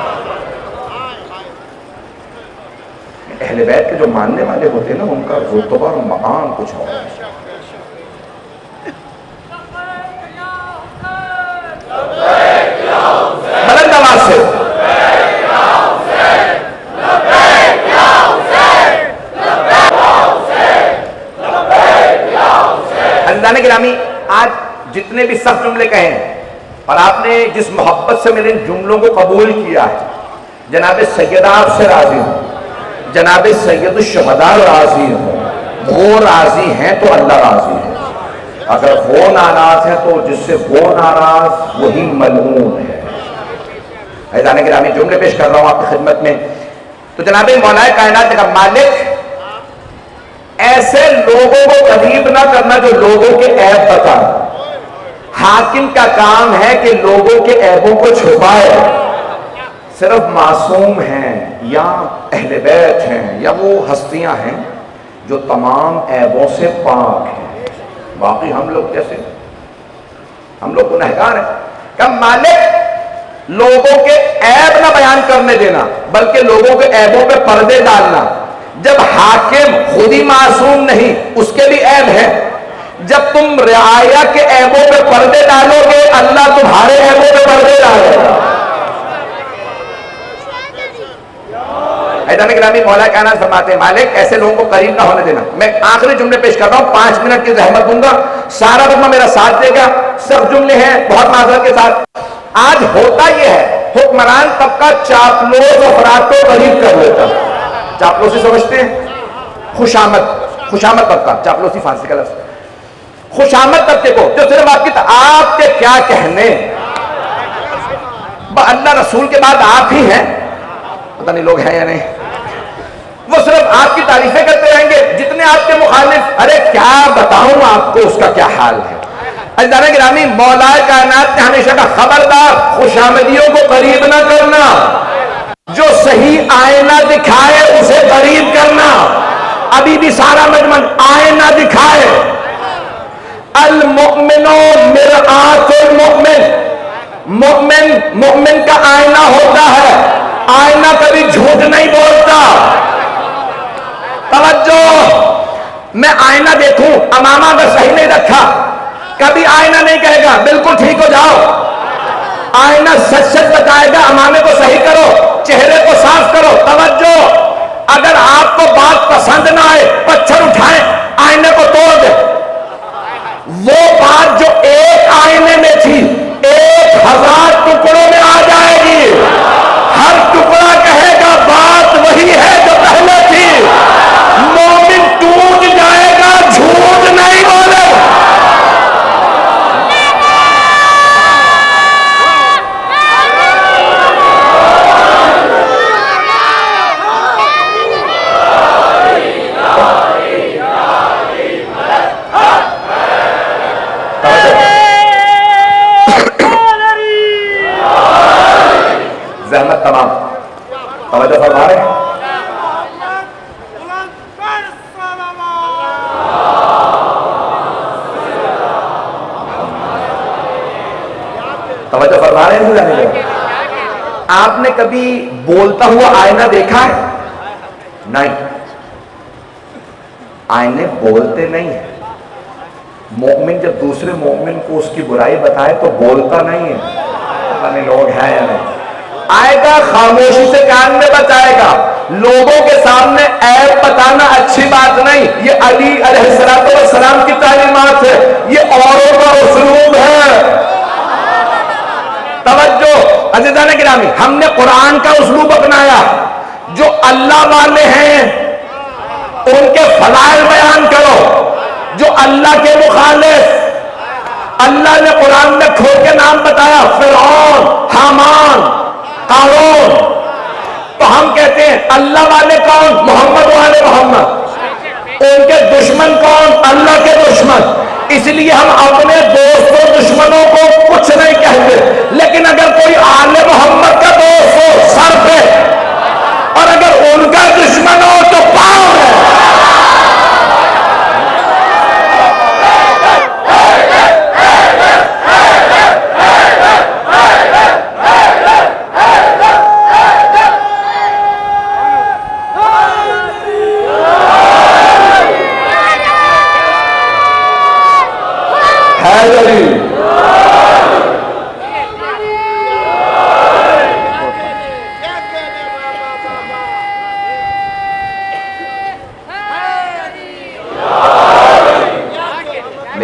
اہل بیت کے جو ماننے والے ہوتے ہیں نا ان کا رتبہ اور مقام کچھ اور ہے. بلند آواز سے عزیزان گرامی، آج جتنے بھی سخت جملے کہے ہیں اور آپ نے جس محبت سے میرے ان جملوں کو قبول کیا ہے، جناب سیدہ آپ سے راضی ہوں، جناب سید الشہداء راضی ہوں. وہ راضی ہیں تو اللہ راضی ہے. اگر وہ ناراض ہے تو جس سے وہ ناراض وہی ملعون ہے. عزیزان گرامی، جملے پیش کر رہا ہوں آپ کی خدمت میں. تو جناب مولا کائنات کا مالک ایسے لوگوں کو قریب نہ کرنا جو لوگوں کے عیب بتائیں. حاکم کا کام ہے کہ لوگوں کے عیبوں کو چھپائے. صرف معصوم ہیں یا اہل بیت ہیں یا وہ ہستیاں ہیں جو تمام عیبوں سے پاک ہیں. باقی ہم لوگ کیسے؟ ہم لوگ گنہگار ہیں. کہ مالک لوگوں کے عیب نہ بیان کرنے دینا بلکہ لوگوں کے عیبوں پہ پردے ڈالنا. جب حاکم خود ہی معصوم نہیں، اس کے بھی عیب ہیں. جب تم رعایا کے عیبوں پہ پردے ڈالو گے اللہ تمہارے عیبوں پہ پردے ڈالے گا. حیدر گرامی مولا کائنات فرماتے ہیں مالک ایسے لوگوں کو قریب نہ ہونے دینا. میں آخری جملے پیش کر رہا ہوں، 5 منٹ کی زحمت دوں گا، سارا وقت میرا ساتھ دے گا. سب جملے ہیں بہت معذرت کے ساتھ. آج ہوتا یہ ہے حکمران طبقہ چاپلوس افراد کو قریب کر لیتا. چاپلوسی سمجھتے ہیں؟ خوشامد طبقہ، چاپلوسی فارسی کا لفظ. خوشامد طبقے کو جو صرف آپ کے کیا کہنے، اللہ رسول کے بعد آپ ہی ہیں، پتہ نہیں لوگ ہیں یا نہیں، وہ صرف آپ کی تعریفیں کرتے رہیں گے. جتنے آپ کے مخالف، ارے کیا بتاؤں آپ کو اس کا کیا حال ہے. عزیزان گرامی، مولا کائنات نے ہمیشہ کا خبردار خوشامدیوں کو قریب نہ کرنا. جو صحیح آئینہ دکھائے اسے قریب کرنا. ابھی بھی سارا مجمع آئینہ دکھائے. المؤمن مرآت المؤمن، مومن کا آئینہ ہوتا ہے. آئینہ کبھی جھوٹ نہیں بولتا. توجہ، میں آئینہ دیکھوں امامہ اگر صحیح نہیں رکھا کبھی آئینہ نہیں کہے گا بالکل ٹھیک ہو جاؤ. آئینہ سچ سچ بتائے گا امامے کو صحیح کرو، چہرے کو صاف کرو. توجہ، اگر آپ کو بات پسند نہ آئے پتھر اٹھائیں آئینے کو توڑ دیں. وہ بات جو ایک آئینے میں تھی 1000 ٹکڑوں میں آ جائے گی. ہر ٹکڑا کہے گا بات وہی ہے جو پہلے تھی. مومن ٹوٹ جائے گا، جھوٹ نہیں بولے. زحمت تمام توجہ فرما رہے ہیں. توجہ فرما رہے ہیں. آپ نے کبھی بولتا ہوا آئینہ دیکھا ہے؟ نہیں. آئینے بولتے نہیں ہیں. مومن جب دوسرے مومن کو اس کی برائی بتائے تو بولتا نہیں ہے. پتہ نہیں لوگ ہیں یا نہیں. آئے گا خاموشی سے کان میں بچائے گا. لوگوں کے سامنے عیب بتانا اچھی بات نہیں. یہ علی علیہ السلام کی تعلیمات ہے، یہ اوروں کا اسلوب ہے. توجہ عزیزان گرامی، ہم نے قرآن کا اسلوب اپنایا. جو اللہ والے ہیں ان کے فضائل بیان کرو. جو اللہ کے مخالف، اللہ نے قرآن میں کھول کے نام بتایا، فرعون، حامان، قارون. تو ہم کہتے ہیں اللہ والے کون؟ محمد والے محمد. ان کے دشمن کون؟ اللہ کے دشمن. اس لیے ہم اپنے دوستوں دشمنوں کو کچھ نہیں کہتے. لیکن اگر کوئی آل محمد کا دوست ہو سر پہ، اور اگر ان کا دشمن ہو تو پاؤں ہے.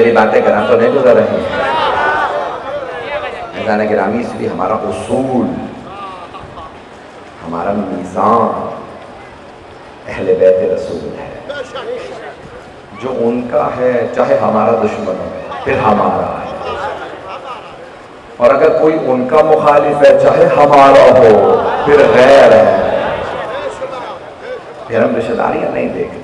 میری باتیں گراں تو نہیں گزر رہی ہیں عزیزان گرامی، اس لیے ہمارا اصول، ہمارا میزان اہل بیت رسول ہے. جو ان کا ہے چاہے ہمارا دشمن ہو پھر ہمارا ہے، اور اگر کوئی ان کا مخالف ہے چاہے ہمارا ہو پھر غیر ہے. پھر ہم رشتہ داریاں نہیں دیکھتے.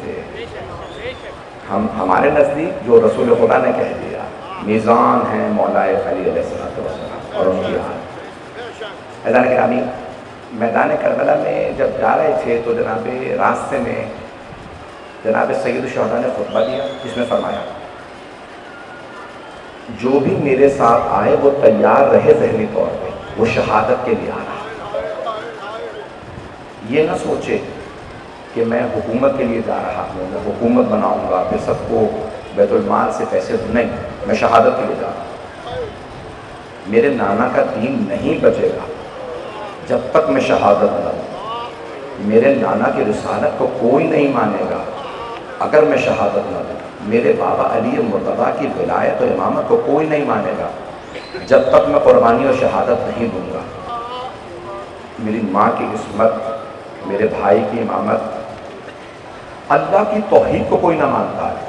ہم ہمارے نزدیک جو رسول خدا نے کہہ دیا میزان ہے مولا علی علیہ السلام اور ان کی آل. عزیزان گرامی، میدان کربلا میں جب جا رہے تھے تو جناب راستے میں جناب سید الشہداء نے خطبہ دیا، جس میں فرمایا جو بھی میرے ساتھ آئے وہ تیار رہے ذہنی طور پہ، وہ شہادت کے لیے آ رہا. یہ نہ سوچے کہ میں حکومت کے لیے جا رہا ہوں، میں حکومت بناؤں گا پھر سب کو بیت المال سے پیسے دوں. نہیں، میں شہادت کے لیے جا رہا ہوں. میرے نانا کا دین نہیں بچے گا جب تک میں شہادت نہ دوں. میرے نانا کی رسالت کو کوئی نہیں مانے گا اگر میں شہادت نہ دوں. میرے بابا علی مرتضیٰ کی ولایت و امامت کو کوئی نہیں مانے گا جب تک میں قربانی اور شہادت نہیں دوں گا. میری ماں کی عصمت، میرے بھائی کی امامت، اللہ کی توحید کو کوئی نہ مانتا ہے.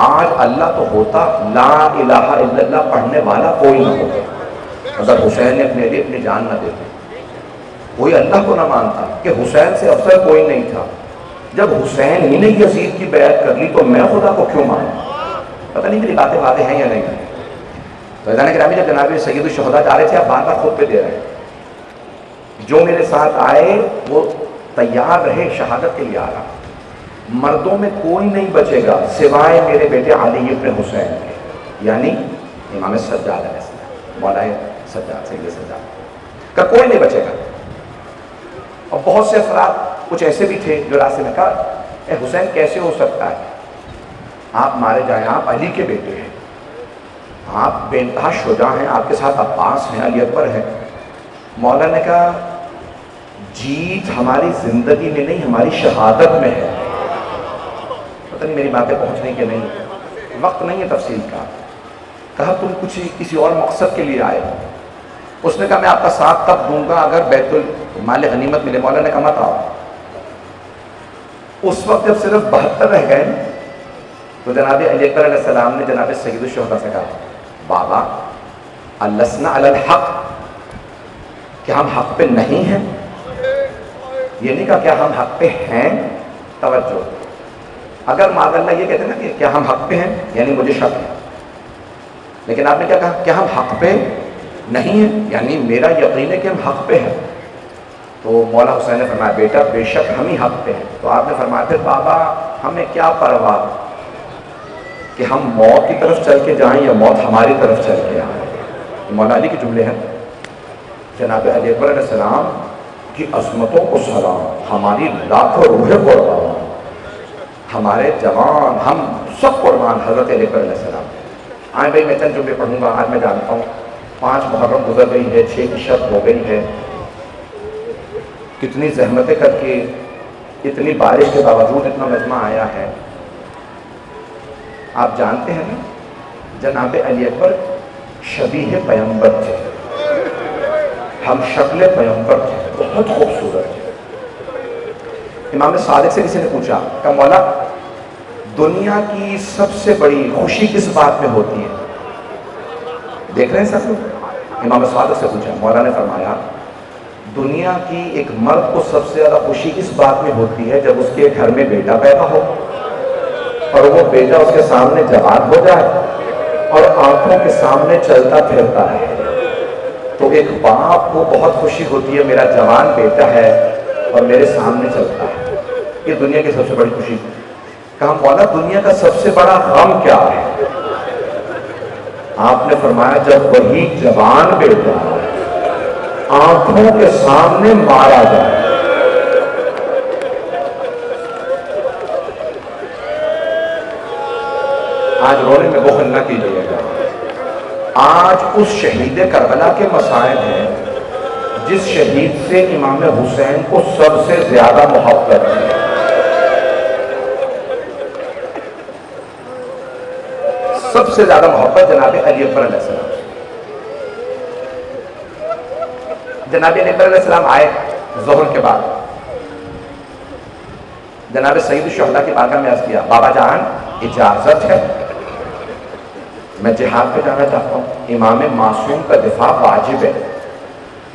آج اللہ تو ہوتا، لا الہ الا اللہ پڑھنے والا کوئی نہ ہوتا اگر حسین نے اپنے لیے اپنی جان نہ دیتے. کوئی اللہ کو نہ مانتا کہ حسین سے افضل کوئی نہیں تھا. جب حسین ہی نے یزید کی بیعت کر لی تو میں خدا کو کیوں مانوں؟ پتہ نہیں میری باتیں واضح ہیں یا نہیں. تو عزیزان گرامی، جب جناب سید الشہداء جا رہے تھے، آپ بار بار خطبے دے رہے ہیں جو میرے ساتھ آئے وہ تیار رہے شہادت کے لیے آ رہا. مردوں میں کوئی نہیں بچے گا سوائے میرے بیٹے علی ابن حسین کے، یعنی امام سجاد علیہ السلام، مولا سجاد، سید سجاد کا کوئی نہیں بچے گا. اور بہت سے افراد کچھ ایسے بھی تھے جو راستے میں کہا اے حسین کیسے ہو سکتا ہے آپ مارے جائیں، آپ علی کے بیٹے ہیں، آپ بے انتہا شجاع ہیں، آپ کے ساتھ عباس ہیں، علی اکبر ہیں. مولا نے کہا جیت ہماری زندگی میں نہیں ہماری شہادت میں ہے. پتہ نہیں میری باتیں پہنچنے کے نہیں، وقت نہیں ہے تفصیل کا. کہا تم کسی اور مقصد کے لیے آئے ہو. اس نے کہا میں آپ کا ساتھ تب دوں گا اگر بیت المال غنیمت ملے. مولا نے کہا مت آؤ. اس وقت جب صرف 72 رہ گئے تو جناب علی اکبر علیہ السلام نے جناب سید الشہداء سے کہا بابا السنا علی الحق، کیا ہم حق پہ نہیں ہیں؟ یہ نہیں کہا کیا ہم حق پہ ہیں. توجہ، اگر معاذ اللہ یہ کہتے ہیں نا کہ کیا ہم حق پہ ہیں یعنی مجھے شک ہے، لیکن آپ نے کیا کہا کیا ہم حق پہ نہیں ہیں یعنی میرا یقین ہے کہ ہم حق پہ ہیں. تو مولا حسین نے فرمایا بیٹا بے شک ہم ہی حق پہ ہیں. تو آپ نے فرمایا پھر بابا ہمیں کیا پرواہ کہ ہم موت کی طرف چل کے جائیں یا موت ہماری طرف چل کے آئیں. مولا علی کے جملے ہیں. جناب علی اکبر علیہ السلام کی عظمتوں کو سلام، ہماری لاکھوں روحیں قربان، ہمارے جوان ہم سب قربان حضرت علی اکبر علیہ السلام. آئیں بھائی میں چند جملے پڑھوں گا. آج میں جانتا ہوں 5 محرم گزر گئی ہے، 6 کی شب ہو گئی ہے. کتنی زحمتیں کر کے اتنی بارش کے باوجود اتنا مجمع آیا ہے. آپ جانتے ہیں نا جناب علی اکبر شبیہ پیغمبر تھے، ہم شکل پیغمبر تھے، بہت خوبصورت تھے. امام صادق سے کسی نے پوچھا کہ مولا دنیا کی سب سے بڑی خوشی کس بات میں ہوتی ہے؟ دیکھ رہے ہیں سب لوگ؟ امام صادق سے پوچھا. مولا نے فرمایا دنیا کی ایک مرد کو سب سے زیادہ خوشی اس بات میں ہوتی ہے جب اس کے گھر میں بیٹا پیدا ہو اور وہ بیٹا اس کے سامنے جوان ہو جائے اور آنکھوں کے سامنے چلتا پھرتا ہے. تو ایک باپ کو بہت خوشی ہوتی ہے میرا جوان بیٹا ہے اور میرے سامنے چلتا ہے. یہ دنیا کی سب سے بڑی خوشی. کہا مولا دنیا کا سب سے بڑا غم کیا ہے؟ آپ نے فرمایا جب وہی جوان بیٹا آنکھوں کے سامنے مارا جائے. آج رونے میں بخل نہ کیجیے گا. آج اس شہید کربلا کے مسائل ہیں جس شہید سے امام حسین کو سب سے زیادہ محبت ہے. سب سے زیادہ محبت جناب علی اکبر علیہ السلام سے۔ جناب علی اکبر علیہ السلام آئے ظہر کے بعد، جناب سید الشہداء کی بارگاہ میں عرض کیا، بابا جان اجازت ہے، میں جہاد پہ جانا چاہتا ہوں۔ امام معصوم کا دفاع واجب ہے،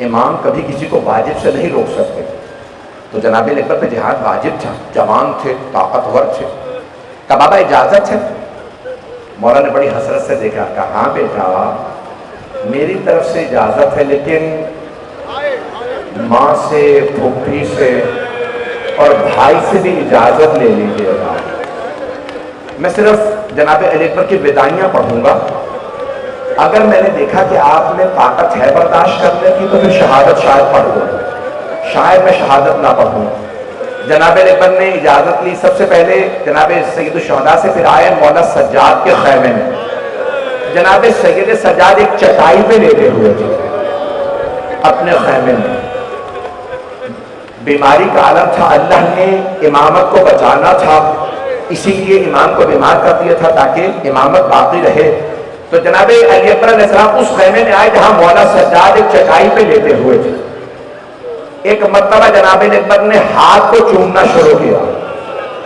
امام کبھی کسی کو واجب سے نہیں روک سکتے، تو جناب علی اکبر پہ جہاد واجب تھا، جوان تھے، طاقتور تھے، کہا بابا اجازت ہے؟ مولا نے بڑی حسرت سے دیکھا، کہا ہاں بیٹا میری طرف سے اجازت ہے، لیکن ماں سے، پھوپھی سے اور بھائی سے بھی اجازت لے لیجیے گا، میں صرف جناب علی اکبر کی وداعیاں پڑھوں گا، اگر میں نے دیکھا کہ آپ میں طاقت ہے برداشت کرنے کی تو پھر شہادت شاید پڑھ دوں، شاید میں شہادت نہ پڑھوں۔ جناب علی اکبر نے اجازت لی، سب سے پہلے جناب سید الشہداء سے، پھر آئے مولا سجاد کے خیمے میں۔ جناب سید سجاد ایک چٹائی پہ لیٹے ہوئے تھے اپنے خیمے میں، بیماری کا عالم تھا، اللہ نے امامت کو بچانا تھا، اسی لیے امام کو بیمار کر دیا تھا تاکہ امامت باقی رہے۔ تو جناب علی اکبر علیہ السلام اس خیمے میں آئے جہاں مولا سجاد ایک چٹائی پہ لیٹے ہوئے تھے۔ ایک مرتبہ جناب علی اکبر نے ہاتھ کو چومنا شروع کیا،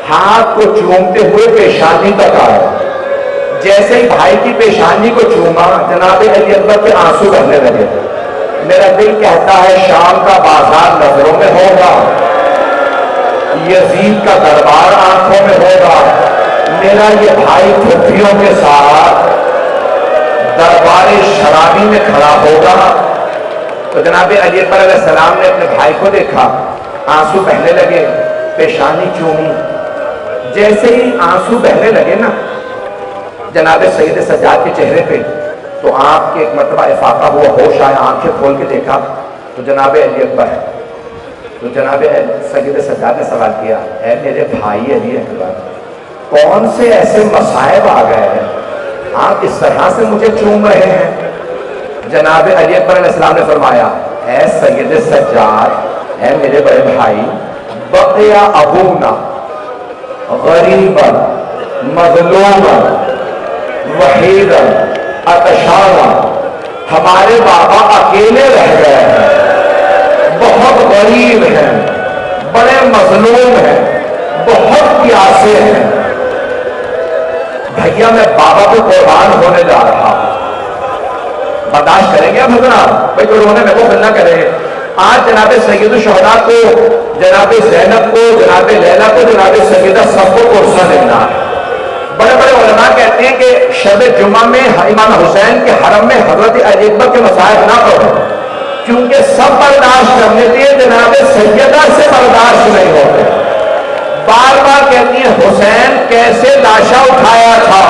ہاتھ کو چومتے ہوئے پیشانی تک آیا، جیسے ہی بھائی کی پیشانی کو چوما جناب علی اکبر کے آنسو بہنے لگے۔ میرا دل کہتا ہے شام کا بازار نظروں میں ہوگا، یزید کا دربار آنکھوں میں ہوگا، میرا یہ بھائی پھوپھیوں کے ساتھ دربار شرابی میں کھڑا ہوگا۔ تو جناب علی اکبر علیہ السلام نے اپنے بھائی کو دیکھا، آنسو بہنے لگے، پیشانی چومی، جیسے ہی آنسو بہنے لگے نا جناب سید سجاد کے چہرے پہ، تو آنکھ کے ایک مرتبہ افاقہ ہوا، ہوش آیا، آنکھیں کھول کے دیکھا تو جناب علی اکبر ہے۔ تو جناب سید سجاد نے سوال کیا، اے میرے بھائی علی اکبر، کون سے ایسے مصائب آ گئے ہیں آپ اس طرح سے مجھے چوم رہے ہیں؟ جناب علی اکبر علیہ السلام نے فرمایا، اے سید سجاد، اے میرے بڑے بھائی، بقیا ابونا غریبا مظلوما وحیدا عطشانا، ہمارے بابا اکیلے رہ گئے ہیں، بہت غریب ہیں، بڑے مظلوم ہیں، بہت پیاسے ہیں، بھیا میں بابا کو قربان ہونے جا رہا ہوں، برداشت کریں گے اب حضرات؟ بھائی جو رونے میں وہ نہ کرے۔ آج جناب سید الشہداء کو، جناب زینب کو، جناب لیلا کو، جناب سیدہ سب کو قرصہ دینا ہے۔ بڑے بڑے علماء کہتے ہیں کہ شب جمعہ میں امام حسین کے حرم میں حضرت علی اکبر کے مصائب نہ پڑھو، کیونکہ سب برداشت کر لیتے ہیں، جناب سیدہ سے برداشت نہیں ہوتے۔ بار بار کہتی ہیں حسین کیسے لاشا اٹھایا تھا،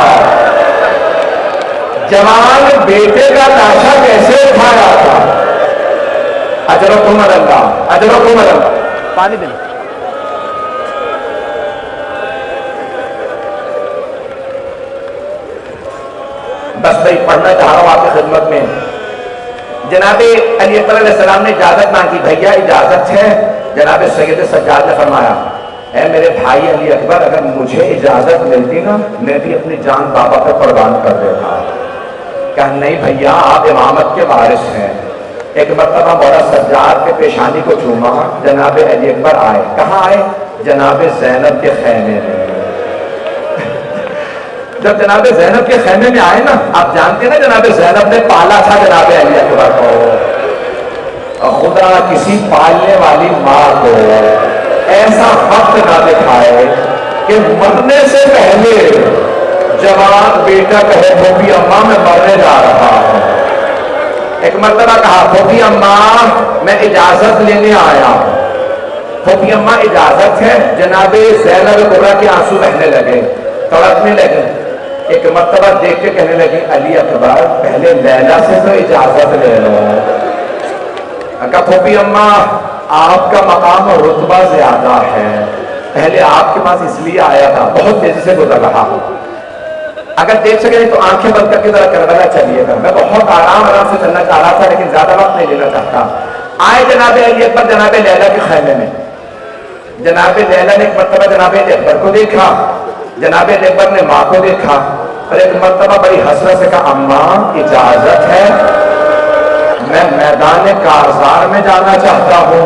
جوان بیٹے کا لاشا کیسے اٹھایا تھا۔ اجرکم اللہ، اجرکم اللہ۔ پانی دیں۔ بس بھائی پڑھنا چاہ رہا ہوں آپ کی خدمت میں۔ جناب علی اکبر علیہ السلام نے اجازت مانگی، بھیا اجازت ہے؟ جناب سید سجاد نے فرمایا، اے میرے بھائی علی اکبر، اگر مجھے اجازت ملتی نا میں بھی اپنی جان بابا کو قربان کر دیتا۔ کہا نہیں بھیا، آپ امامت کے وارث ہیں۔ ایک مرتبہ مولا سجاد کے پیشانی کو چوما، جناب علی اکبر آئے، کہاں آئے؟ جناب زینب کے خیمے میں۔ جب جناب زینب کے خیمے میں آئے نا، آپ جانتے ہیں نا جناب زینب نے پالا تھا جناب علی اکبر کو، خدا کسی پالنے والی ماں کو ایسا وقت نہ دکھائے کہ مرنے سے پہلے جوان بیٹا کہے پھوپھی اماں میں مرنے جا رہا ہوں۔ ایک مرتبہ کہا پھوپھی اماں میں اجازت لینے آیا ہوں۔ پھوپھی اماں اجازت ہے؟ جناب زینب کبریٰ کے آنسو بہنے لگے، تڑپنے لگے۔ ایک مرتبہ دیکھ کے کہنے لگی علی اکبر پہلے لیلا سے تو اجازت لے لو۔ کہا پھوپھی اماں آپ کا مقام اور رتبہ زیادہ ہے، پہلے آپ کے پاس اس لیے آیا تھا، بہت تیزی سے گزر رہا ہوں، اگر دیکھ سکیں تو آنکھیں بند کر کے ذرا کربلا چلیے گا۔ میں بہت آرام سے چلنا چاہ رہا تھا لیکن زیادہ وقت نہیں لینا چاہتا۔ آئے جناب علی اکبر جناب لیلا کے خیمے میں، جناب لیلا نے ایک مرتبہ جناب علی اکبر کو دیکھا، جناب علی اکبر نے ماں کو دیکھا، اور ایک مرتبہ بڑی حسرت سے کہا اماں اجازت ہے میں میدان کارزار میں جانا چاہتا ہوں۔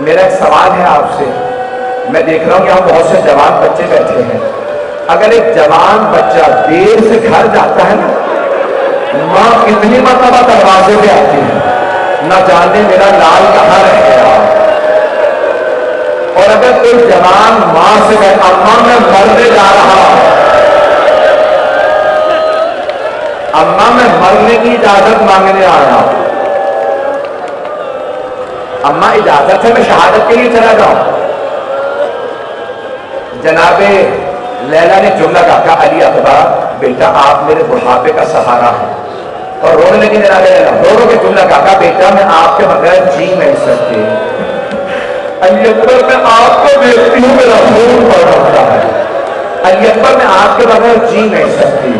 میرا ایک سوال ہے آپ سے، میں دیکھ رہا ہوں کہ یہاں بہت سے جوان بچے بیٹھے ہیں، اگر ایک جوان بچہ دیر سے گھر جاتا ہے نا، ماں کتنی مرتبہ دروازے پہ آتی ہے نہ جانے میرا لال کہاں رہ گیا۔ اور اگر کوئی جوان ماں سے کہے اماں میں مرنے جا رہا ہوں، اماں میں مرنے کی اجازت مانگنے آیا ہوں، اماں اجازت ہے میں شہادت کے لیے چلا جاؤں۔ جناب لیلا نے جملہ کہا علی اکبر بیٹا آپ میرے بڑھاپے کا سہارا ہے، اور رونے لگی جناب لیلا، رو رو کے جملہ کہا بیٹا میں آپ کے بغیر جی نہیں سکتی۔ علی اکبر میں آپ کو دیکھتی ہوں میرا خون بڑھ رہا ہے، علی اکبر میں آپ کے بغیر جی نہیں سکتی۔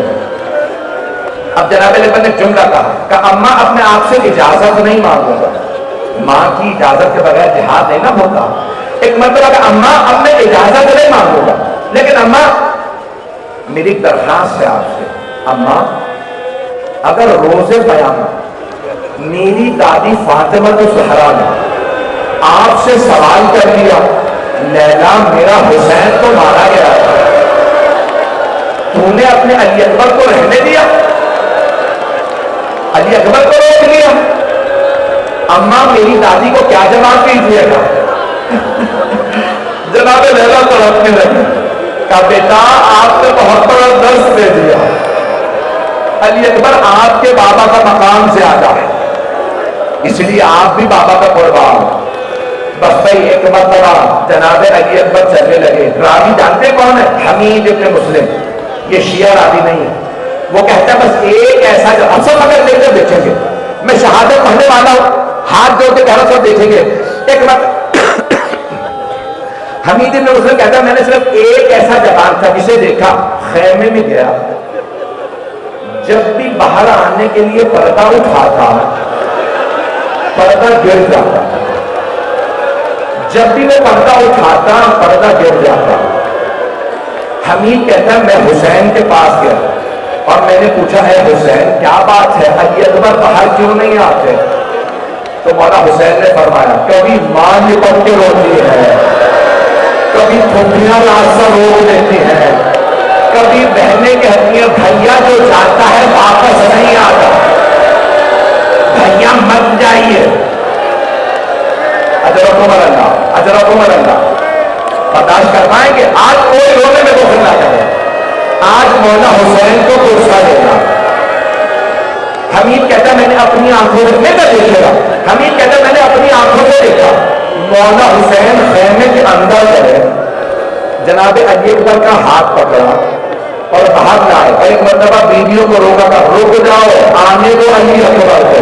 اب جناب لیلا نے جملہ کہا اماں اپنے آپ سے اجازت نہیں مانگوں گا، ماں کی اجازت کے بغیر جہاد نہیں نہ ہوتا۔ ایک مرتبہ کہ اماں اب میں اجازت نہیں مانگوں گا، لیکن اماں میری ایک درخواست ہے آپ سے، اماں اگر روزے بیان میری دادی فاطمہ الزہرا نے آپ سے سوال کر لیا لیلا میرا حسین تو مارا گیا تھا، تو نے اپنے علی اکبر کو رہنے دیا، علی اکبر کو روک لیا، اماں میری دادی کو کیا جواب دیجیے گا؟ جناب لیلا تڑپنے لگی، کہا بیٹا آپ نے بہت بڑا درس دے دیا، علی اکبر آپ کے بابا کا مقام زیادہ ہے اس لیے آپ بھی بابا کا قربان۔ بس بھائی ایک مرتبہ جناب علی اکبر چلنے لگے، راوی جانتے کون ہے؟ حمید ابن مسلم، یہ شیعہ راوی نہیں ہے، وہ کہتا ہے بس ایک ایسا جو اب سب اگر لے کر دیکھیں گے میں شہادت پڑھنے والا ہوں، ہاتھ جوڑ کے کہہ رہا سب دیکھیں گے، ایک حمید ابن مسلم کہتا ہے میں نے صرف ایک ایسا جوان تھا جسے دیکھا خیمے میں گیا، جب بھی باہر آنے کے لیے پردہ اٹھاتا پردہ گر جاتا، جب بھی وہ پردہ اٹھاتا پردہ گر جاتا۔ حمید کہتا ہے میں حسین کے پاس گیا اور میں نے پوچھا ہے حسین کیا بات ہے علی اکبر باہر کیوں نہیں آتے؟ تو مولا حسین نے فرمایا کبھی ماں لپٹ کے روتی ہے، کبھی پھوپھیاں راستہ روک دیتی ہیں، کبھی بہنیں کہتی ہیں بھیا جو جاتا ہے واپس نہیں آتا، بھیا مت جائیے، اجرکم اللہ اجرکم اللہ۔ برداشت کر پائیں گے؟ آج کوئی رونے میں بخل نہ کرے، آج مولا حسین کو غصہ دینا۔ حمید کہتا ہے میں نے اپنی آنکھوں سے میں دیکھے گا، حمید کہتا ہے میں نے اپنی آنکھوں سے دیکھا مولا حسین خیمے کے اندر گئے، جناب علی اکبر کا ہاتھ پکڑا اور باہر لائے، اور ایک مرتبہ بیویوں کو روکا تھا رک جاؤ آنے کو علی اکبر کو۔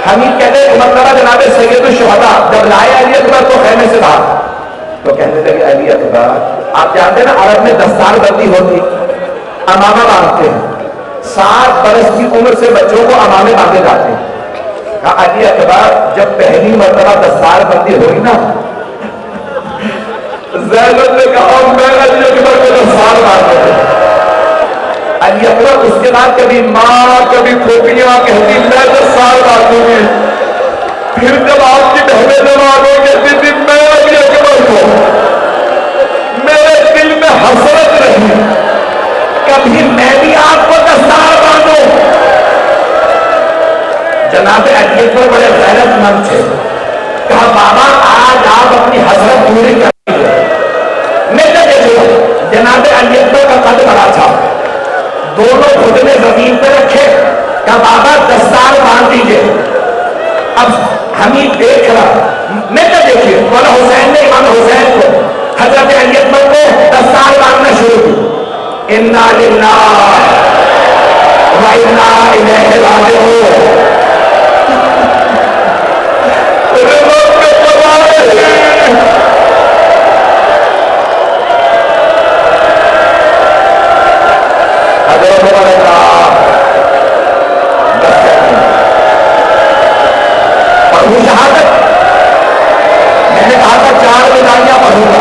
حمید کہتے ہیں ایک مرتبہ جناب سید الشہداء جب لائے علی اکبر کو خیمے سے باہر تو کہنے لگے علی اکبر آپ جانتے ہیں نا عرب میں دستار بندی ہوتی، امامہ باندھتے ہیں، 7 برس کی عمر سے بچوں کو امامے باندھے جاتے ہیں۔ کہا علی اکبر جب پہلی مرتبہ دستار بندی ہوئی نا زینب نے کہا میں علی اکبر کو دستار باندھے تھے، علی اکبر اس کے بعد کبھی ماں کبھی پھوپھیاں کہتی میں دستار باندھوں گی، پھر جب آپ کی بہنیں جوانوں کہتی تھی میں علی اکبر کو، میرے دل میں حسرت رہی کبھی میں بھی آپ کو دستار باندھوں۔ جناب علی اکبر بڑے غیرت مند تھے، کہا بابا آج آپ اپنی حسرت پوری کر دیجیے۔ میں نے دیکھا جناب علی اکبر کا قد بڑا تھا، دونوں گھٹنے زمین پہ رکھے، کہا بابا دستار باندھ دیجیے۔ اب حمید دیکھ رہا، میں نے دیکھیے مولا حسین نے امام حسین کو حضرت علی اکبر کو دستار باندھنا شروع کی، انا للہ و انا الیہ راجعون۔ پڑھوں شہادت، میں نے کہا تھا 4 مداریاں پڑھوں گا،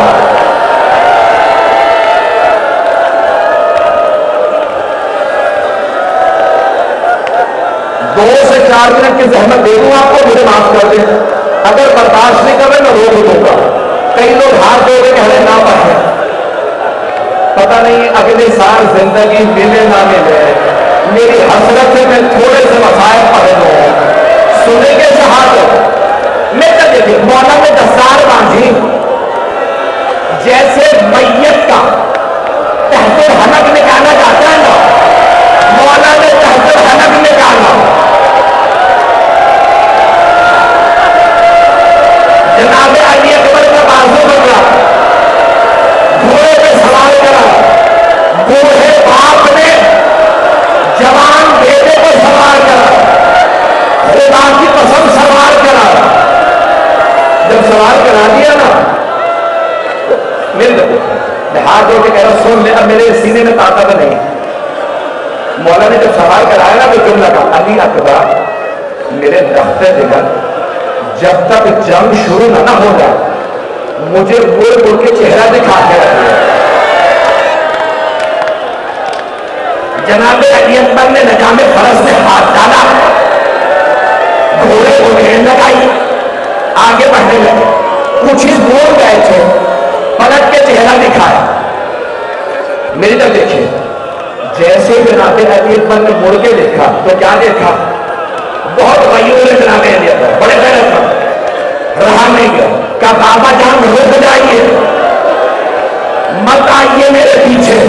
2 سے 4 منٹ کی زحمت دے دوں آپ کو, مجھے معاف کر دیں. اگر برداشت نہیں کر رہے میں روک دوں گا. کئی لوگ ہاتھ دے کہہ رہے نہ پڑھیں, پتہ نہیں اگلے سال زندگی ملے نہ ملے. میری حسرت سے میں تھوڑے سے مسائل پڑھ لوں. سنیں گے شہادت میں تو دیکھیں مولا میں دستار باندھی جیسے میت کا تحت الحلق نکالا جاتا ہے نا, مولا نے تحت الحلق نکالا. جناب علی اکبر کا بازو پکڑا, گھوڑے پہ سوار کرا, بوڑھے باپ نے جوان بیٹے کو سوار کرا, خدا کی قسم سوار کرا. جب سوار کرا دیا نا, میں ہاتھ دھو کے کہہ رہا سن لے, اب میرے سینے میں طاقت نہیں. مولا نے جب سوار کرایا نا تو جملہ کہا علی اکبر میرے دفتر جگہ جب تک جنگ شروع نہ ہو جائے مجھے مڑ مڑ کے چہرہ دکھا کے رکھے. جناب علی اکبر نے نظام فرض میں ہاتھ ڈالا, گھوڑے کو گھیڑ لگائی, آگے بڑھنے لگے. کچھ ہی دور گئے تھے, پلٹ کے چہرہ دکھایا. میری طرف دیکھیے, جیسے جناب علی اکبر نے مڑ کے دیکھا تو کیا دیکھا, بہت غیور ہے جناب علی اکبر, بڑے غیرت پر رہا نہیں گیا. کہا بابا جان رک جائیے, مت آئیے میرے پیچھے.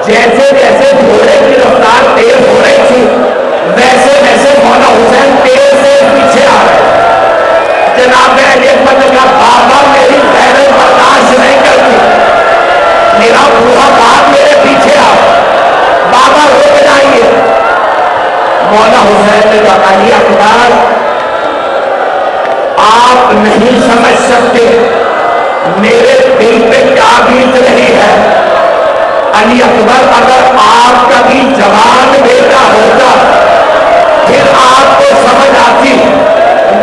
جیسے جیسے گھوڑے کی رفتار تیز ہو رہی تھی ویسے ویسے مولا حسین تیز سے پیچھے آ رہے. جناب علی اکبر نے کہا بابا میری غیرت برداشت نہیں کرتی, میرا بوڑھا باپ میرے پیچھے آ, بابا رک جائیے. مولا حسین نے کہا علی اکبر آپ نہیں سمجھ سکتے میرے دل پہ کیا بیت رہی ہے. علی اکبر اگر آپ کا بھی جوان بیٹا ہوتا پھر آپ کو سمجھ آتی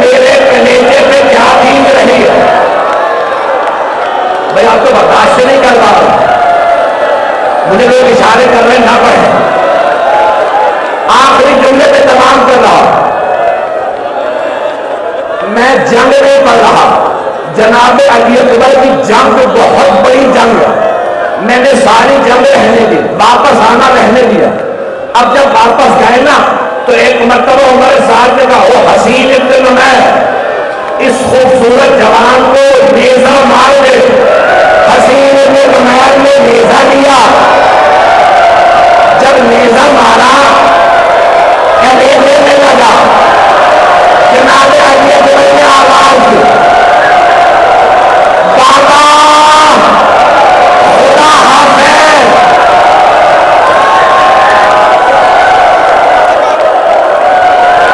میرے کلیجے پہ کیا بیت رہی ہے. میں آپ کو برداشت نہیں کر رہا, مجھے لوگ اشارے کر رہے نہ پڑھیں. آخری جملے پہ تمام کر رہا, میں جنگ نہیں پڑھ رہا. جناب علی اکبر کی جنگ بہت بڑی جنگ ہے, میں نے ساری جنگ رہنے دی, واپس آنا رہنے دیا. اب جب واپس گئے نا تو ایک مرتبہ عمر صاحب نے کہا وہ حسین ابن نمیر اس خوبصورت جوان کو نیزہ مار دے. حسین ابن نمیر نے نیزہ لیا, جب نیزہ مارا کلیجے میں لگا. جناب علی اکبر نے آواز دی بابا خدا حافظ.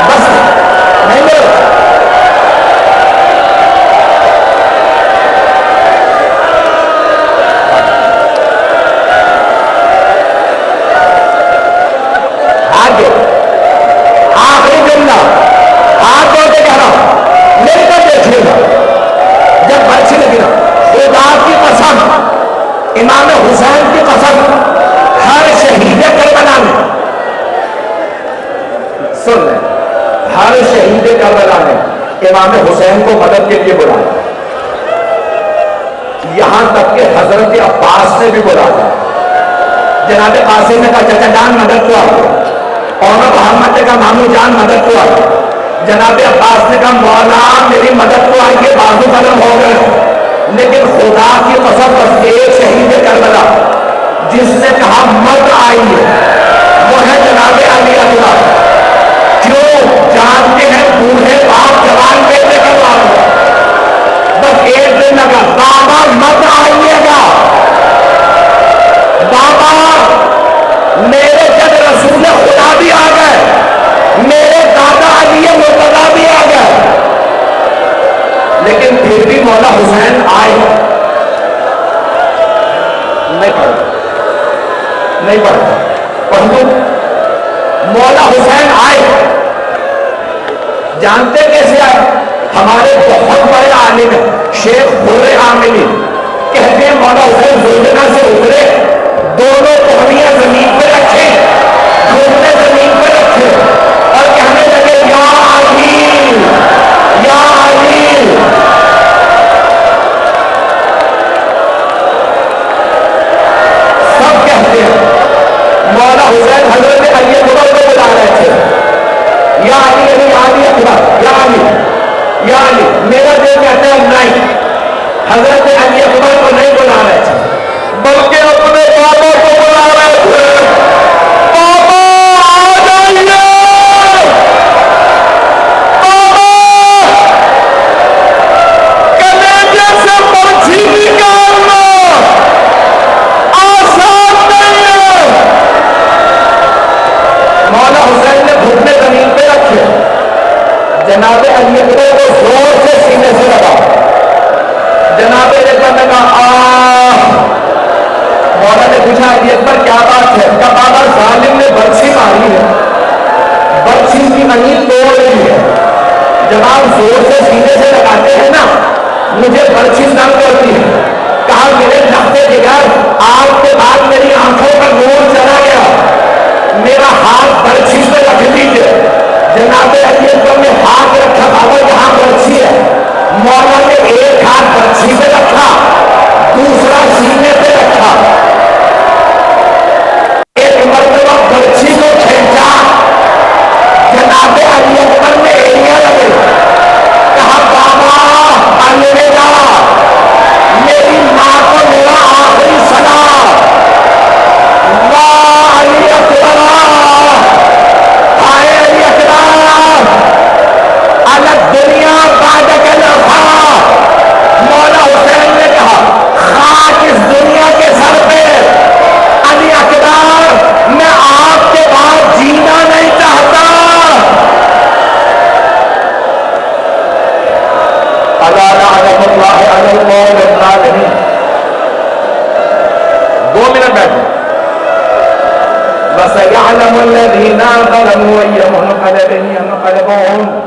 بس نہیں لو, آگے آخری جملہ ہاتھ دھو کے کہہ رہا ہوں, میرے کو دیکھیے گا. جب برچھی لگی نا, خدا کی قسم, امام حسین کی قسم, ہر شہید کربلا نے سن لیں, ہر شہید کربلا نے امام حسین کو مدد کے لیے بلایا. یہاں تک کہ حضرت عباس نے بھی بلایا. جناب قاسم نے کہا چچا جان مدد کو آ, اور محمد نے کہا مامو جان مدد کو آ. جناب عباس نے کہا مولا میری مدد کو آئیے, بازو قدم ہو گئے. لیکن خدا کی قسم بس ایک شہید کربلا جس نے کہا مت آئیے وہ ہے جناب علی اکبر. کیوں جانتے ہیں بوڑھے باپ جوان بیٹے کا بات, بس ایک دن لگا بابا مت آئیے گا. بابا میرے جب رسول خدا بھی آ گئے, میرے دادا علی مرتضیٰ بھی آ گئے, لیکن پھر بھی مولا حسین آئے نہیں. پڑھتا پڑھ دوں. مولا حسین آئے, جانتے کیسے آئے, ہمارے بہت بڑے عالم ہیں شیخ بھورے عاملی کہتے ہیں مولا حسین زلجنا سے اترے, دونوں کوہنیاں زمین پہ رکھے, گھٹنے زمین پہ رکھے اور کہنے يعلم الذين ظلموا أي منقلب ينقلبون